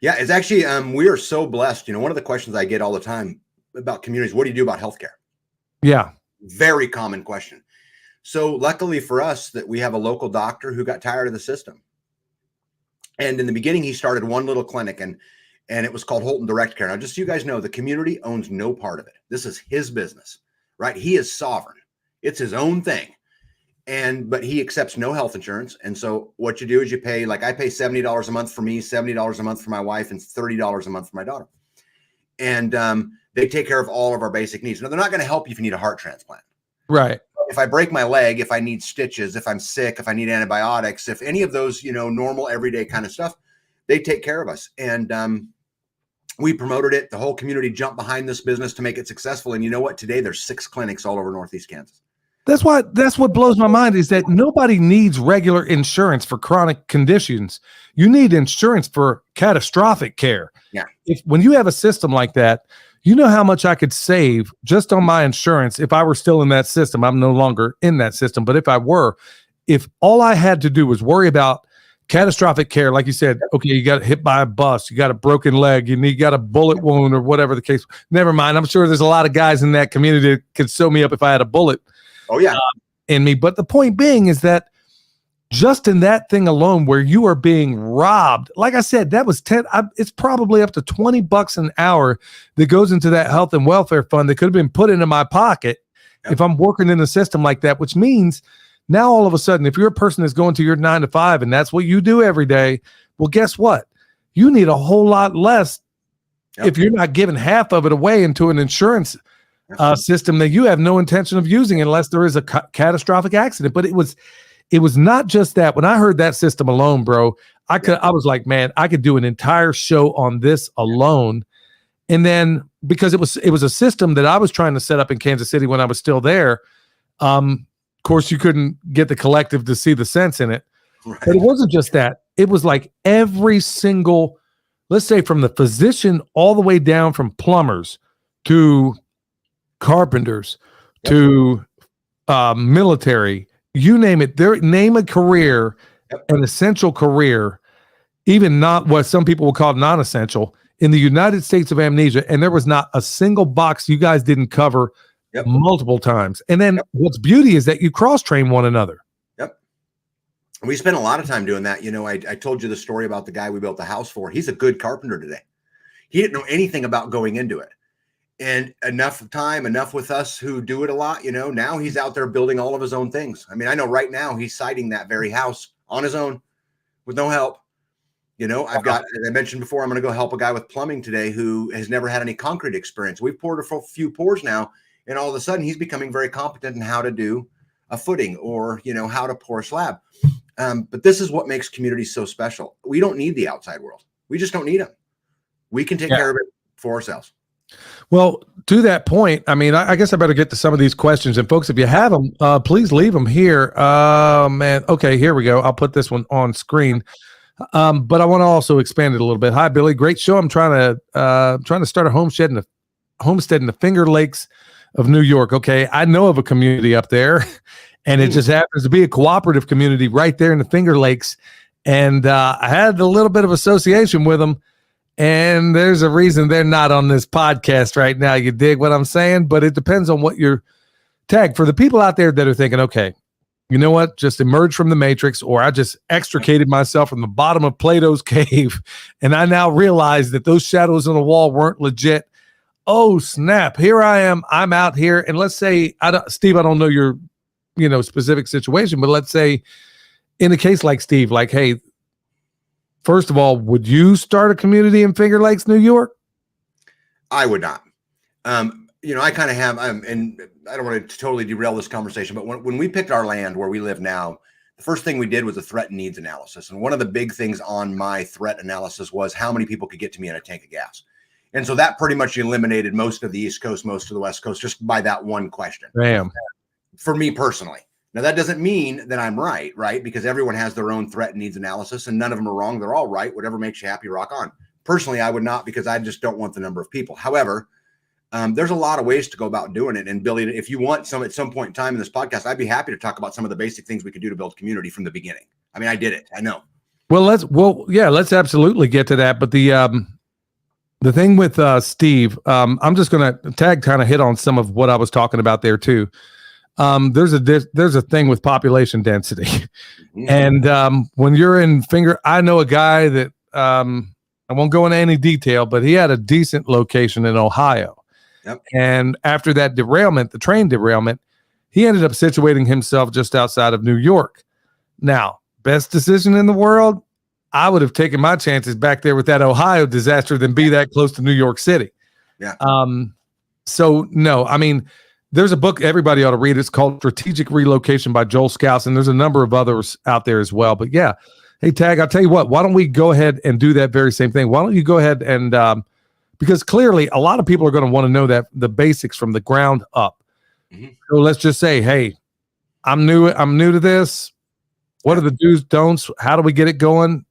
Yeah, it's actually, we are so blessed. One of the questions I get all the time about communities, what do you do about healthcare? Yeah. Very common question. So luckily for us that we have a local doctor who got tired of the system. And in the beginning, he started one little clinic and it was called Holton Direct Care. Now, just so you guys know, the community owns no part of it. This is his business, right? He is sovereign. It's his own thing. But he accepts no health insurance. And so what you do is you pay, like I pay $70 a month for me, $70 a month for my wife, and $30 a month for my daughter. And they take care of all of our basic needs. Now, they're not going to help you if you need a heart transplant. Right. If I break my leg, if I need stitches, if I'm sick, if I need antibiotics, if any of those, normal everyday kind of stuff, they take care of us. And we promoted it. The whole community jumped behind this business to make it successful. And you know what? Today, there's 6 clinics all over Northeast Kansas. That's what blows my mind is that nobody needs regular insurance for chronic conditions. You need insurance for catastrophic care. Yeah. When you have a system like that, you know how much I could save just on my insurance if I were still in that system. I'm no longer in that system, but if I were, if all I had to do was worry about catastrophic care, like you said, okay, you got hit by a bus, you got a broken leg, you got a bullet wound or whatever the case. Never mind. I'm sure there's a lot of guys in that community that could sew me up if I had a bullet. Oh yeah. In me. But the point being is that just in that thing alone where you are being robbed, like I said, that was it's probably up to $20 an hour that goes into that health and welfare fund that could have been put into my pocket if I'm working in a system like that, which means now all of a sudden, if you're a person that's going to your 9 to 5 and that's what you do every day, well, guess what? You need a whole lot less if you're not giving half of it away into an insurance system that you have no intention of using unless there is a catastrophic accident. But it was not just that. When I heard that system alone, bro, I was like, man, I could do an entire show on this alone. And then because it was a system that I was trying to set up in Kansas City when I was still there. Of course, you couldn't get the collective to see the sense in it. Right. But it wasn't just that. It was like every single, let's say from the physician all the way down from plumbers to carpenters to military, you name it. Name a career, an essential career, even not what some people will call non-essential in the United States of Amnesia. And there was not a single box you guys didn't cover multiple times. And then what's beauty is that you cross-train one another. Yep. We spent a lot of time doing that. I told you the story about the guy we built the house for. He's a good carpenter today. He didn't know anything about going into it. And enough with us who do it a lot, now he's out there building all of his own things. I mean, I know right now he's siding that very house on his own with no help. I've got, as I mentioned before, I'm going to go help a guy with plumbing today who has never had any concrete experience. We've poured a few pours now, and all of a sudden he's becoming very competent in how to do a footing or, how to pour a slab. But this is what makes communities so special. We don't need the outside world. We just don't need them. We can take care of it for ourselves. Well, to that point, I mean, I guess I better get to some of these questions. And folks, if you have them, please leave them here. Man, okay, here we go. I'll put this one on screen. But I want to also expand it a little bit. Hi, Billy. Great show. I'm trying to start a homestead in the Finger Lakes of New York. Okay, I know of a community up there, and it just happens to be a cooperative community right there in the Finger Lakes. And I had a little bit of association with them. And there's a reason they're not on this podcast right now. You dig what I'm saying? But it depends on what you're tagged. For the people out there that are thinking, okay, you know what? Just emerged from the matrix, or I just extricated myself from the bottom of Plato's cave, and I now realize that those shadows on the wall weren't legit. Oh, snap. Here I am. I'm out here. And let's say, Steve, I don't know your specific situation, but let's say in a case like Steve, like, hey, first of all, would you start a community in Finger Lakes, New York? I would not. I kind of have, and I don't want to totally derail this conversation, but when we picked our land where we live now, the first thing we did was a threat and needs analysis. And one of the big things on my threat analysis was how many people could get to me in a tank of gas. And so that pretty much eliminated most of the East Coast, most of the West Coast, just by that one question. Damn. For me personally. Now, that doesn't mean that I'm right? Because everyone has their own threat and needs analysis, and none of them are wrong. They're all right. Whatever makes you happy, rock on. Personally, I would not, because I just don't want the number of people. However, there's a lot of ways to go about doing it. And Billy, if you want at some point in time in this podcast, I'd be happy to talk about some of the basic things we could do to build community from the beginning. I mean, I did it. I know. Well, let's absolutely get to that. But the thing with Steve, I'm just going to tag kind of hit on some of what I was talking about there too. There's a thing with population density, and when you're in I know a guy that I won't go into any detail, but he had a decent location in Ohio. Yep. And after that derailment, the train derailment, he ended up situating himself just outside of New York. Now, best decision in the world, I would have taken my chances back there with that Ohio disaster than be that close to New York City. Yeah. So no, I mean, there's a book everybody ought to read. It's called Strategic Relocation by Joel Scouse, and there's a number of others out there as well. But yeah, hey, Tag, I'll tell you what, why don't we go ahead and do that very same thing? Why don't you go ahead and because clearly a lot of people are going to want to know that the basics from the ground up. Mm-hmm. So let's just say, hey, I'm new to this. What are the do's, don'ts? How do we get it going?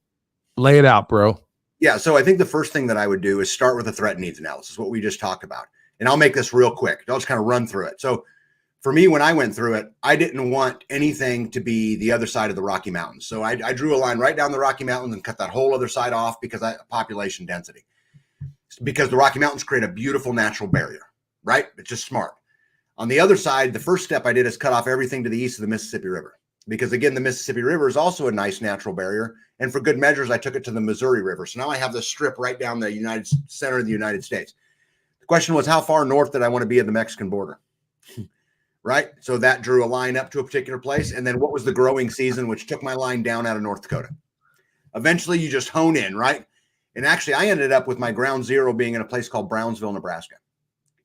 Lay it out, bro. Yeah. So I think the first thing that I would do is start with a threat and needs analysis, what we just talked about. And I'll make this real quick. I'll just kind of run through it. So for me, when I went through it, I didn't want anything to be the other side of the Rocky Mountains. So I drew a line right down the Rocky Mountains and cut that whole other side off because population density. Because the Rocky Mountains create a beautiful natural barrier, right? It's just smart. On the other side, the first step I did is cut off everything to the east of the Mississippi River. Because again, the Mississippi River is also a nice natural barrier. And for good measures, I took it to the Missouri River. So now I have this strip right down the center of the United States. The question was, how far north did I want to be of the Mexican border? Right? So that drew a line up to a particular place. And then what was the growing season, which took my line down out of North Dakota? Eventually, you just hone in, right? And actually, I ended up with my ground zero being in a place called Brownsville, Nebraska.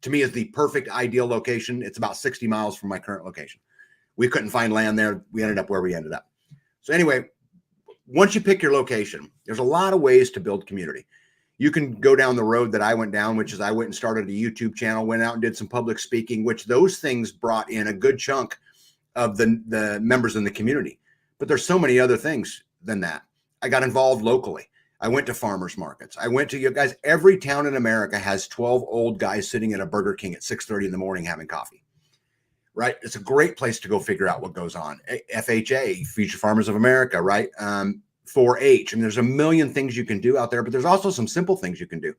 To me, is the perfect ideal location. It's about 60 miles from my current location. We couldn't find land there. We ended up where we ended up. So anyway, once you pick your location, there's a lot of ways to build community. You can go down the road that I went down, which is I went and started a YouTube channel, went out and did some public speaking, which those things brought in a good chunk of the members in the community. But there's so many other things than that. I got involved locally. I went to farmers markets. I went to, you guys, every town in America has 12 old guys sitting at a Burger King at 6:30 in the morning having coffee, right? It's a great place to go figure out what goes on. FHA, Future Farmers of America, right? 4-H. And there's a million things you can do out there, but there's also some simple things you can do.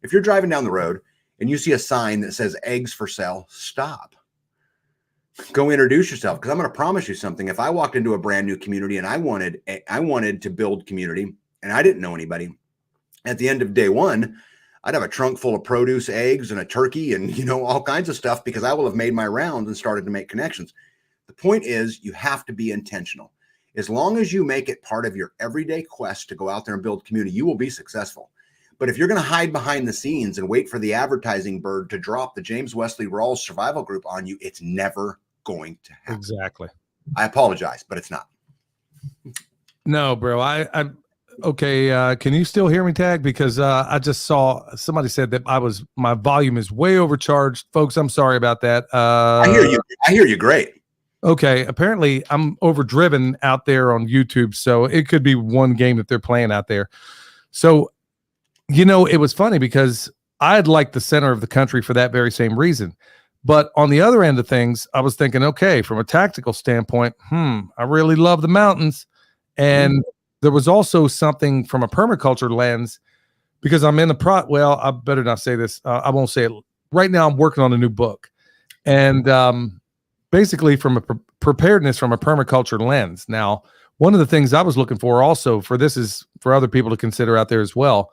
If you're driving down the road and you see a sign that says eggs for sale, stop. Go introduce yourself, because I'm going to promise you something. If I walked into a brand new community and I wanted to build community, and I didn't know anybody, at the end of day one, I'd have a trunk full of produce, eggs, and a turkey, and all kinds of stuff, because I will have made my rounds and started to make connections. The point is, you have to be intentional. As long as you make it part of your everyday quest to go out there and build community, you will be successful. But if you're going to hide behind the scenes and wait for the advertising bird to drop the James Wesley Rawls Survival Group on you, it's never going to happen. Exactly. I apologize, but it's not. No, bro. Okay, can you still hear me, Tag? Because I just saw somebody said that my volume is way overcharged. Folks, I'm sorry about that. I hear you. I hear you great. Okay, apparently I'm overdriven out there on YouTube, so it could be one game that they're playing out there. So, it was funny because I'd like the center of the country for that very same reason. But on the other end of things, I was thinking, okay, from a tactical standpoint, I really love the mountains. And there was also something from a permaculture lens, because I'm in the well, I better not say this. I won't say it. Right now I'm working on a new book. And basically from a preparedness from a permaculture lens. Now, one of the things I was looking for also, this is for other people to consider out there as well,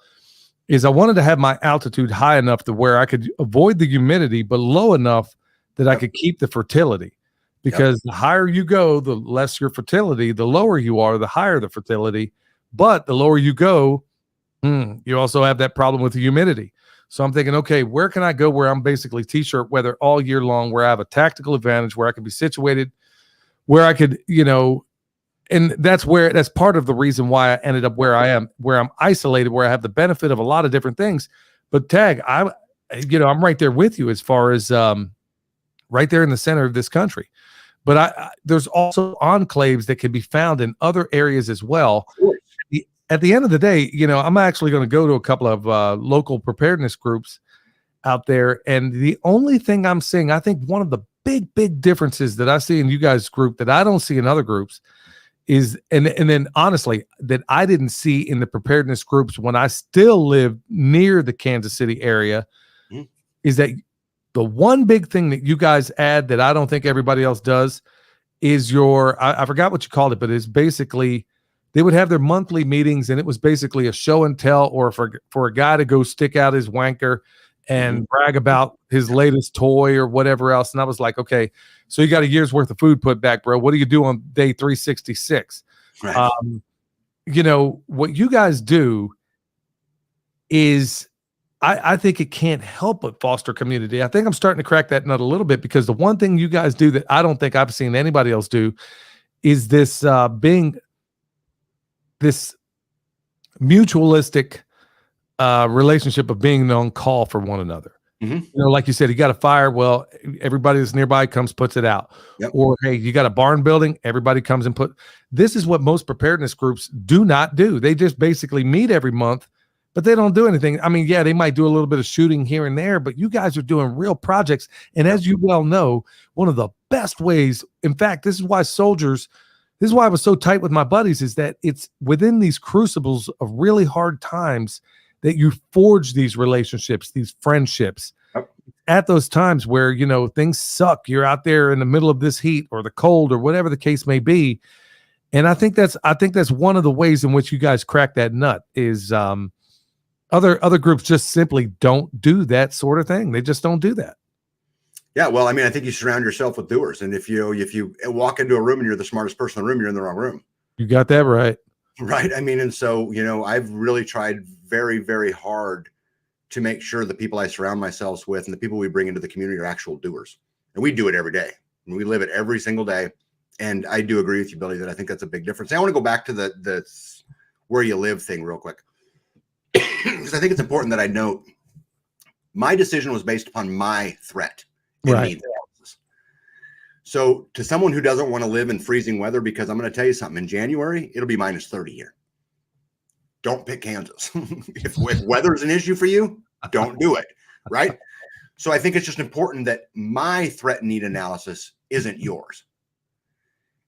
is I wanted to have my altitude high enough to where I could avoid the humidity, but low enough that I could keep the fertility. Because the higher you go, the less your fertility. The lower you are, the higher the fertility. But the lower you go, you also have that problem with the humidity. So I'm thinking, okay, where can I go where I'm basically t-shirt weather all year long, where I have a tactical advantage, where I can be situated, where I could, and that's part of the reason why I ended up where I am, where I'm isolated, where I have the benefit of a lot of different things. But Tag, I'm right there with you as far as right there in the center of this country. But there's also enclaves that can be found in other areas as well. At the end of the day, I'm actually going to go to a couple of local preparedness groups out there. And the only thing I'm seeing, I think one of the big differences that I see in you guys' group that I don't see in other groups is, and then honestly, that I didn't see in the preparedness groups when I still lived near the Kansas City area, is that the one big thing that you guys add that I don't think everybody else does is I forgot what you called it, but it's basically they would have their monthly meetings and it was basically a show and tell, or for a guy to go stick out his wanker and brag about his latest toy or whatever else. And I was like, okay, so you got a year's worth of food put back, bro. What do you do on day 366? Right. What you guys do is I think it can't help but foster community. I think I'm starting to crack that nut a little bit, because the one thing you guys do that I don't think I've seen anybody else do is this being this mutualistic relationship of being on call for one another. Like you said, you got a fire. Well, everybody that's nearby comes, puts it out. Yep. Or, hey, you got a barn building. Everybody comes and this is what most preparedness groups do not do. They just basically meet every month, but they don't do anything. I mean, yeah, they might do a little bit of shooting here and there, but you guys are doing real projects. And as you well know, one of the best ways, in fact, this is why I was so tight with my buddies, is that it's within these crucibles of really hard times that you forge these relationships, these friendships. Yep. At those times where, things suck, you're out there in the middle of this heat or the cold or whatever the case may be. And I think that's one of the ways in which you guys crack that nut is other groups just simply don't do that sort of thing. They just don't do that. Yeah, well, I mean, I think you surround yourself with doers, and if you walk into a room and you're the smartest person in the room, you're in the wrong room. You got that right. Right. I mean, and so, I've really tried very, very hard to make sure the people I surround myself with and the people we bring into the community are actual doers. And we do it every day. And we live it every single day. And I do agree with you, Billy, that I think that's a big difference. And I want to go back to the where you live thing real quick, because I think it's important that I note my decision was based upon my threat. Right. So to someone who doesn't want to live in freezing weather, because I'm going to tell you something, in January, it'll be -30 here. Don't pick Kansas. if weather is an issue for you, don't do it. Right. So I think it's just important that my threat and need analysis isn't yours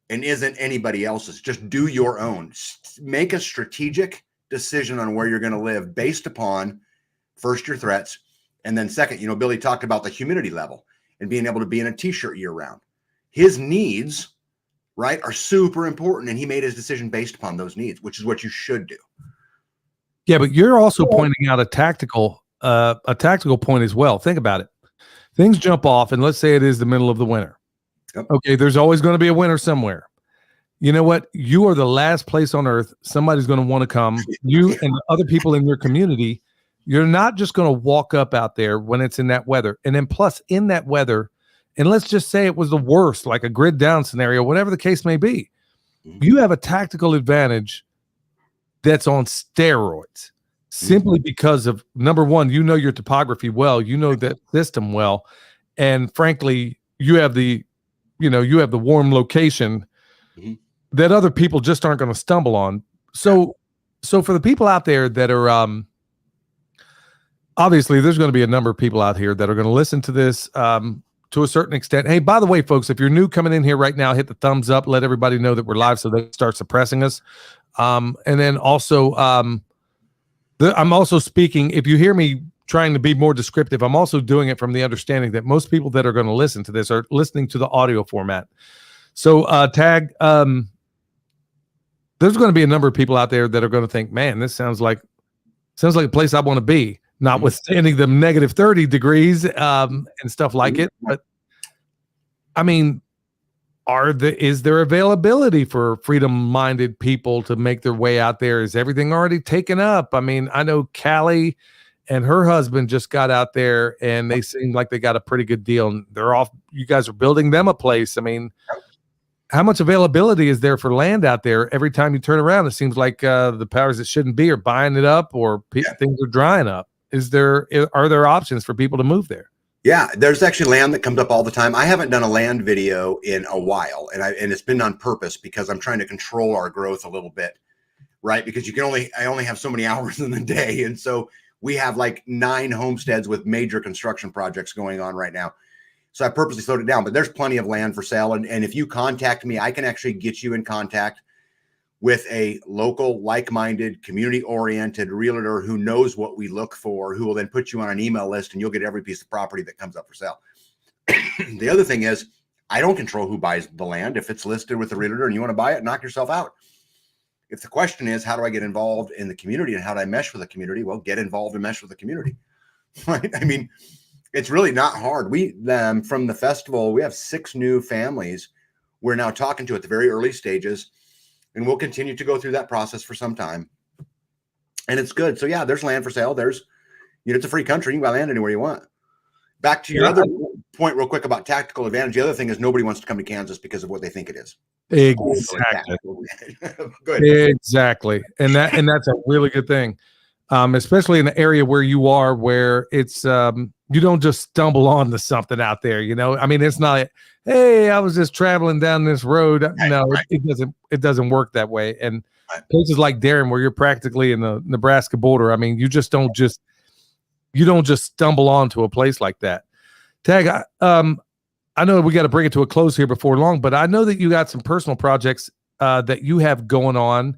and isn't anybody else's. Just do your own. Make a strategic decision on where you're going to live based upon first your threats. And then second, Billy talked about the humidity level and being able to be in a t-shirt year round. His needs, right, are super important. And he made his decision based upon those needs, which is what you should do. Yeah, but you're also pointing out a tactical point as well. Think about it. Things jump off, and let's say it is the middle of the winter. Yep. Okay, there's always going to be a winter somewhere. You know what? You are the last place on earth somebody's going to want to come. You and other people in your community, you're not just going to walk up out there when it's in that weather. And then plus in that weather, and let's just say it was the worst, like a grid down scenario, whatever the case may be, you have a tactical advantage that's on steroids simply because of, number one, your topography well, that system well. And frankly, you have the warm location that other people just aren't going to stumble on. So for the people out there that are, obviously there's going to be a number of people out here that are going to listen to this, to a certain extent. Hey, by the way, folks, if you're new coming in here right now, hit the thumbs up, let everybody know that we're live so they start suppressing us. And then also, I'm also speaking, if you hear me trying to be more descriptive, I'm also doing it from the understanding that most people that are going to listen to this are listening to the audio format. So Tag, there's going to be a number of people out there that are going to think, man, this sounds like a place I want to be, notwithstanding the -30 degrees and stuff like it. But I mean, is there availability for freedom-minded people to make their way out there? Is everything already taken up? I mean, I know Cali and her husband just got out there, and they seemed like they got a pretty good deal. And they're off. You guys are building them a place. I mean, how much availability is there for land out there? Every time you turn around, it seems like the powers that shouldn't be are buying it up, or things are drying up. Are there options for people to move there? Yeah, there's actually land that comes up all the time. I haven't done a land video in a while, and it's been on purpose because I'm trying to control our growth a little bit, right? Because I only have so many hours in the day, and so we have like 9 homesteads with major construction projects going on right now. So I purposely slowed it down, but there's plenty of land for sale. And if you contact me, I can actually get you in contact with a local, like-minded, community-oriented realtor who knows what we look for, who will then put you on an email list, and you'll get every piece of property that comes up for sale. The other thing is, I don't control who buys the land. If it's listed with a realtor and you want to buy it, knock yourself out. If the question is, how do I get involved in the community and how do I mesh with the community? Well, get involved and mesh with the community, right? I mean, it's really not hard. From the festival, we have 6 new families we're now talking to at the very early stages. And we'll continue to go through that process for some time. And it's good. So yeah, there's land for sale. It's a free country. You can buy land anywhere you want. Back to your other point real quick about tactical advantage. The other thing is nobody wants to come to Kansas because of what they think it is. Exactly. Good. Exactly. And that's a really good thing. Especially in the area where you are, where it's you don't just stumble onto something out there, I mean, it's not, hey, I was just traveling down this road. No, it doesn't work that way. And places like Darren, where you're practically in the Nebraska border, I mean, you don't just stumble onto a place like that. Tag, I know we got to bring it to a close here before long, but I know that you got some personal projects that you have going on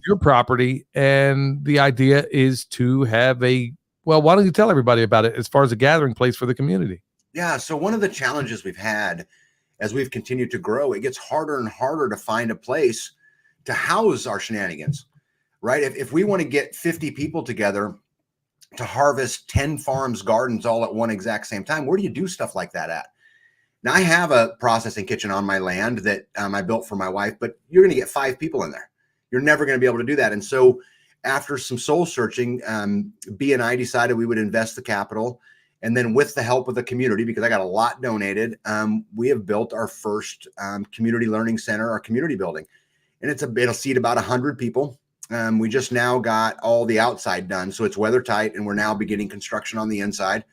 your property, and the idea is to have why don't you tell everybody about it as far as a gathering place for the community? Yeah. So one of the challenges we've had as we've continued to grow, it gets harder and harder to find a place to house our shenanigans, right? If we want to get 50 people together to harvest 10 farms, gardens all at one exact same time, where do you do stuff like that at? Now I have a processing kitchen on my land that I built for my wife, but you're going to get 5 people in there. You're never going to be able to do that. And so after some soul searching, B and I decided we would invest the capital. And then with the help of the community, because I got a lot donated, we have built our first community learning center, our community building. And it'll seat about 100 people. We just now got all the outside done. So it's weather tight, and we're now beginning construction on the inside.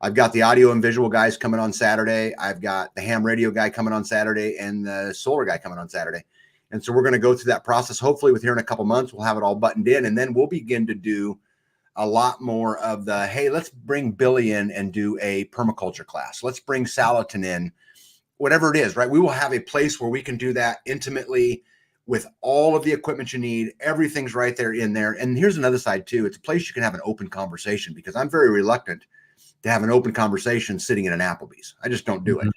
I've got the audio and visual guys coming on Saturday. I've got the ham radio guy coming on Saturday and the solar guy coming on Saturday. And so we're going to go through that process. Hopefully within a couple months, we'll have it all buttoned in, and then we'll begin to do a lot more of the, hey, let's bring Billy in and do a permaculture class. Let's bring Salatin in, whatever it is, right? We will have a place where we can do that intimately with all of the equipment you need. Everything's right there in there. And here's another side too. It's a place you can have an open conversation, because I'm very reluctant to have an open conversation sitting in an Applebee's. I just don't do it.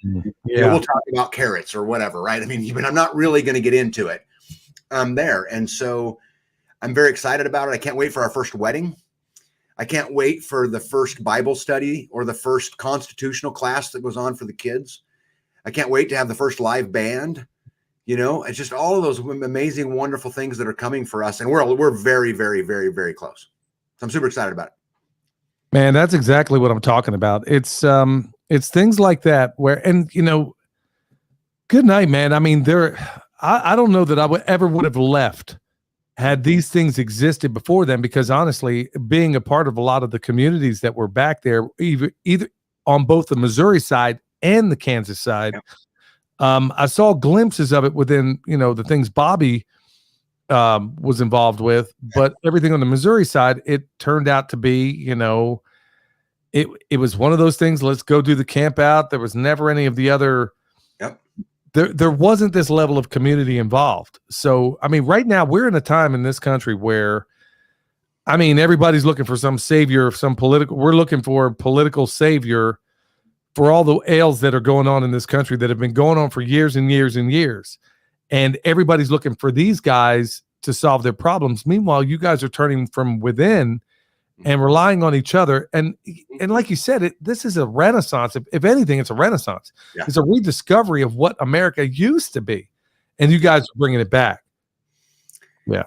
Yeah. We'll talk about carrots or whatever, right? I mean, but I'm not really going to get into it there. And so I'm very excited about it. I can't wait for our first wedding. I can't wait for the first Bible study or the first constitutional class that goes on for the kids. I can't wait to have the first live band. It's just all of those amazing, wonderful things that are coming for us. And we're very, very, very, very close. So I'm super excited about it. Man, that's exactly what I'm talking about. It's things like that where, and good night, man. I mean, I don't know that I would have left had these things existed before then, because honestly, being a part of a lot of the communities that were back there, either on both the Missouri side and the Kansas side, I saw glimpses of it within, the things Bobby was involved with, but everything on the Missouri side, it turned out to be, it was one of those things. Let's go do the camp out. There was never any of the other. There wasn't this level of community involved. So, I mean, right now we're in a time in this country where, I mean, everybody's looking for some savior, we're looking for a political savior for all the ails that are going on in this country that have been going on for years and years and years. And everybody's looking for these guys to solve their problems. Meanwhile, you guys are turning from within and relying on each other. And like you said, this is a renaissance. If anything, it's a renaissance. Yeah. It's a rediscovery of what America used to be. And you guys are bringing it back. Yeah.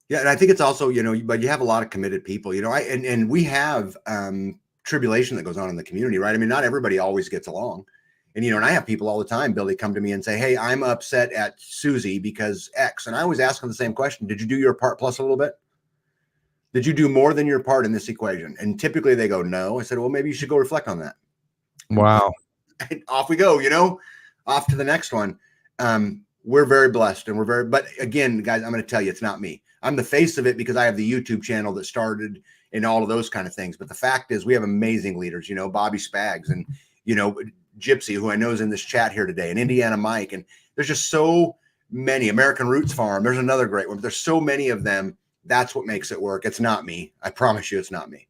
Yeah, and I think it's also, but you have a lot of committed people, and we have tribulation that goes on in the community, right? I mean, not everybody always gets along. And I have people all the time, Billy, come to me and say, "Hey, I'm upset at Susie because X." And I always ask them the same question: did you do your part plus a little bit? Did you do more than your part in this equation? And typically they go, "No." I said, "Well, maybe you should go reflect on that." Wow. And off we go, off to the next one. We're very blessed, and but again, guys, I'm going to tell you, it's not me. I'm the face of it because I have the YouTube channel that started and all of those kind of things. But the fact is we have amazing leaders, Bobby Spags and, Gypsy, who I know is in this chat here today, and Indiana Mike. And there's just so many. American Roots Farm. There's another great one. But there's so many of them. That's what makes it work. It's not me. I promise you it's not me.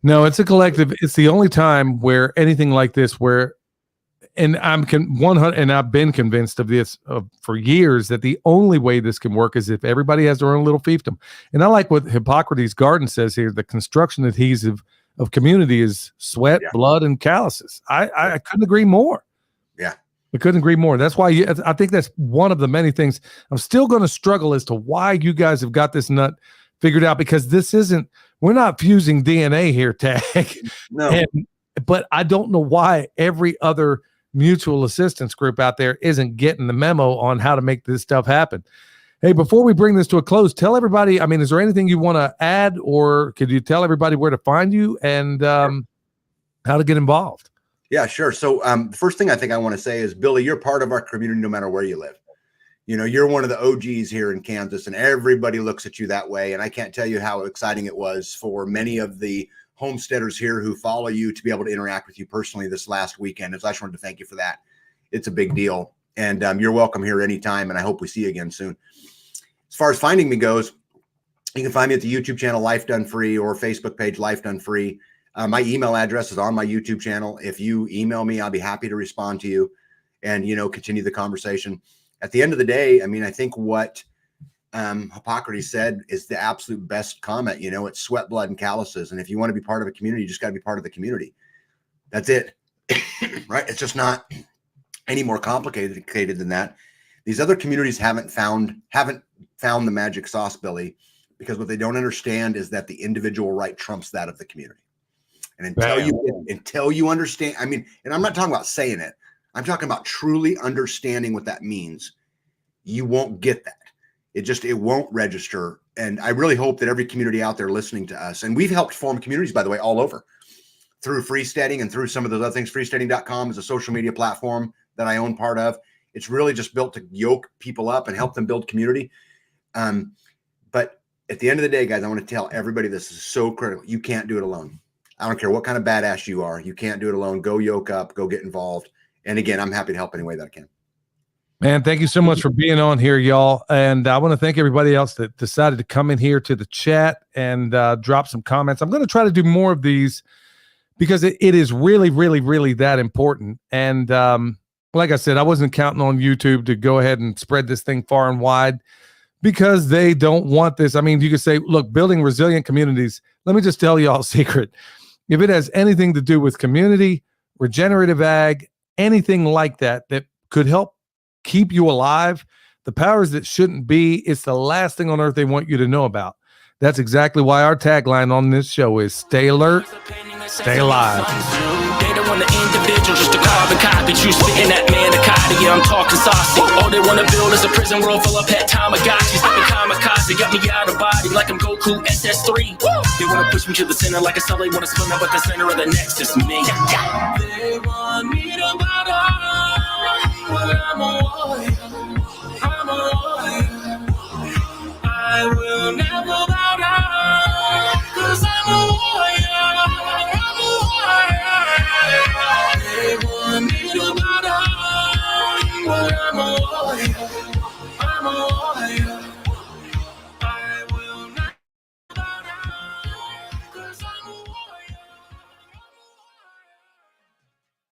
No, it's a collective. It's the only time where anything like this, and I've been convinced of this for years, that the only way this can work is if everybody has their own little fiefdom. And I like what Hippocrates' Garden says here: the construction adhesive of community is sweat, blood, and calluses. I couldn't agree more. Yeah, I couldn't agree more. That's why I think that's one of the many things. I'm still going to struggle as to why you guys have got this nut figured out, because we're not fusing DNA here, Tag. No. But I don't know why every other mutual assistance group out there isn't getting the memo on how to make this stuff happen. Hey, before we bring this to a close, tell everybody, is there anything you want to add, or could you tell everybody where to find you and how to get involved? Yeah, sure. So the first thing I think I want to say is, Billy, you're part of our community no matter where you live. You're one of the OGs here in Kansas, and everybody looks at you that way. And I can't tell you how exciting it was for many of the homesteaders here who follow you to be able to interact with you personally this last weekend. And so I just wanted to thank you for that. It's a big deal. And you're welcome here anytime. And I hope we see you again soon. As far as finding me goes, you can find me at the YouTube channel Life Done Free, or Facebook page Life Done Free. My email address is on my YouTube channel. If you email me, I'll be happy to respond to you and, continue the conversation. At the end of the day, I think what Hippocrates said is the absolute best comment. It's sweat, blood, and calluses. And if you want to be part of a community, you just got to be part of the community. That's it. Right? It's just not any more complicated than that. These other communities haven't found the magic sauce, Billy, because what they don't understand is that the individual right trumps that of the community. And until you understand, and I'm not talking about saying it, I'm talking about truly understanding what that means. You won't get that. It won't register. And I really hope that every community out there listening to us, and we've helped form communities, by the way, all over through Freesteading and through some of those other things. Freesteading.com is a social media platform that I own part of. It's really just built to yoke people up and help them build community. But at the end of the day, guys, I want to tell everybody this is so critical. You can't do it alone. I don't care what kind of badass you are. You can't do it alone. Go yoke up, go get involved. And again, I'm happy to help any way that I can. Man, thank you so much for being on here, y'all. And I want to thank everybody else that decided to come in here to the chat and drop some comments. I'm going to try to do more of these because it is really, really, really that important. And like I said, I wasn't counting on YouTube to go ahead and spread this thing far and wide because they don't want this. You could say, look, building resilient communities. Let me just tell y'all a secret. If it has anything to do with community, regenerative ag, anything like that could help keep you alive, the powers that shouldn't be, it's the last thing on earth they want you to know about. That's exactly why our tagline on this show is stay alert, stay alive. They don't want the individual, just a carbon copy. You spitting that manicotti, yeah, I'm talking saucy. All they want to build is a prison world full of pet Tamagotchis. Like a kamikaze, got me out of body like I'm Goku SS3. Woo! They want to push me to the center like a cell. They want to spin up at the center of the nexus. Me. They want me to bow down, but I'm a warrior. I'm a warrior. I will never bow down, 'cause I'm a warrior. I'm a warrior. They want me to bow down, but I'm a warrior.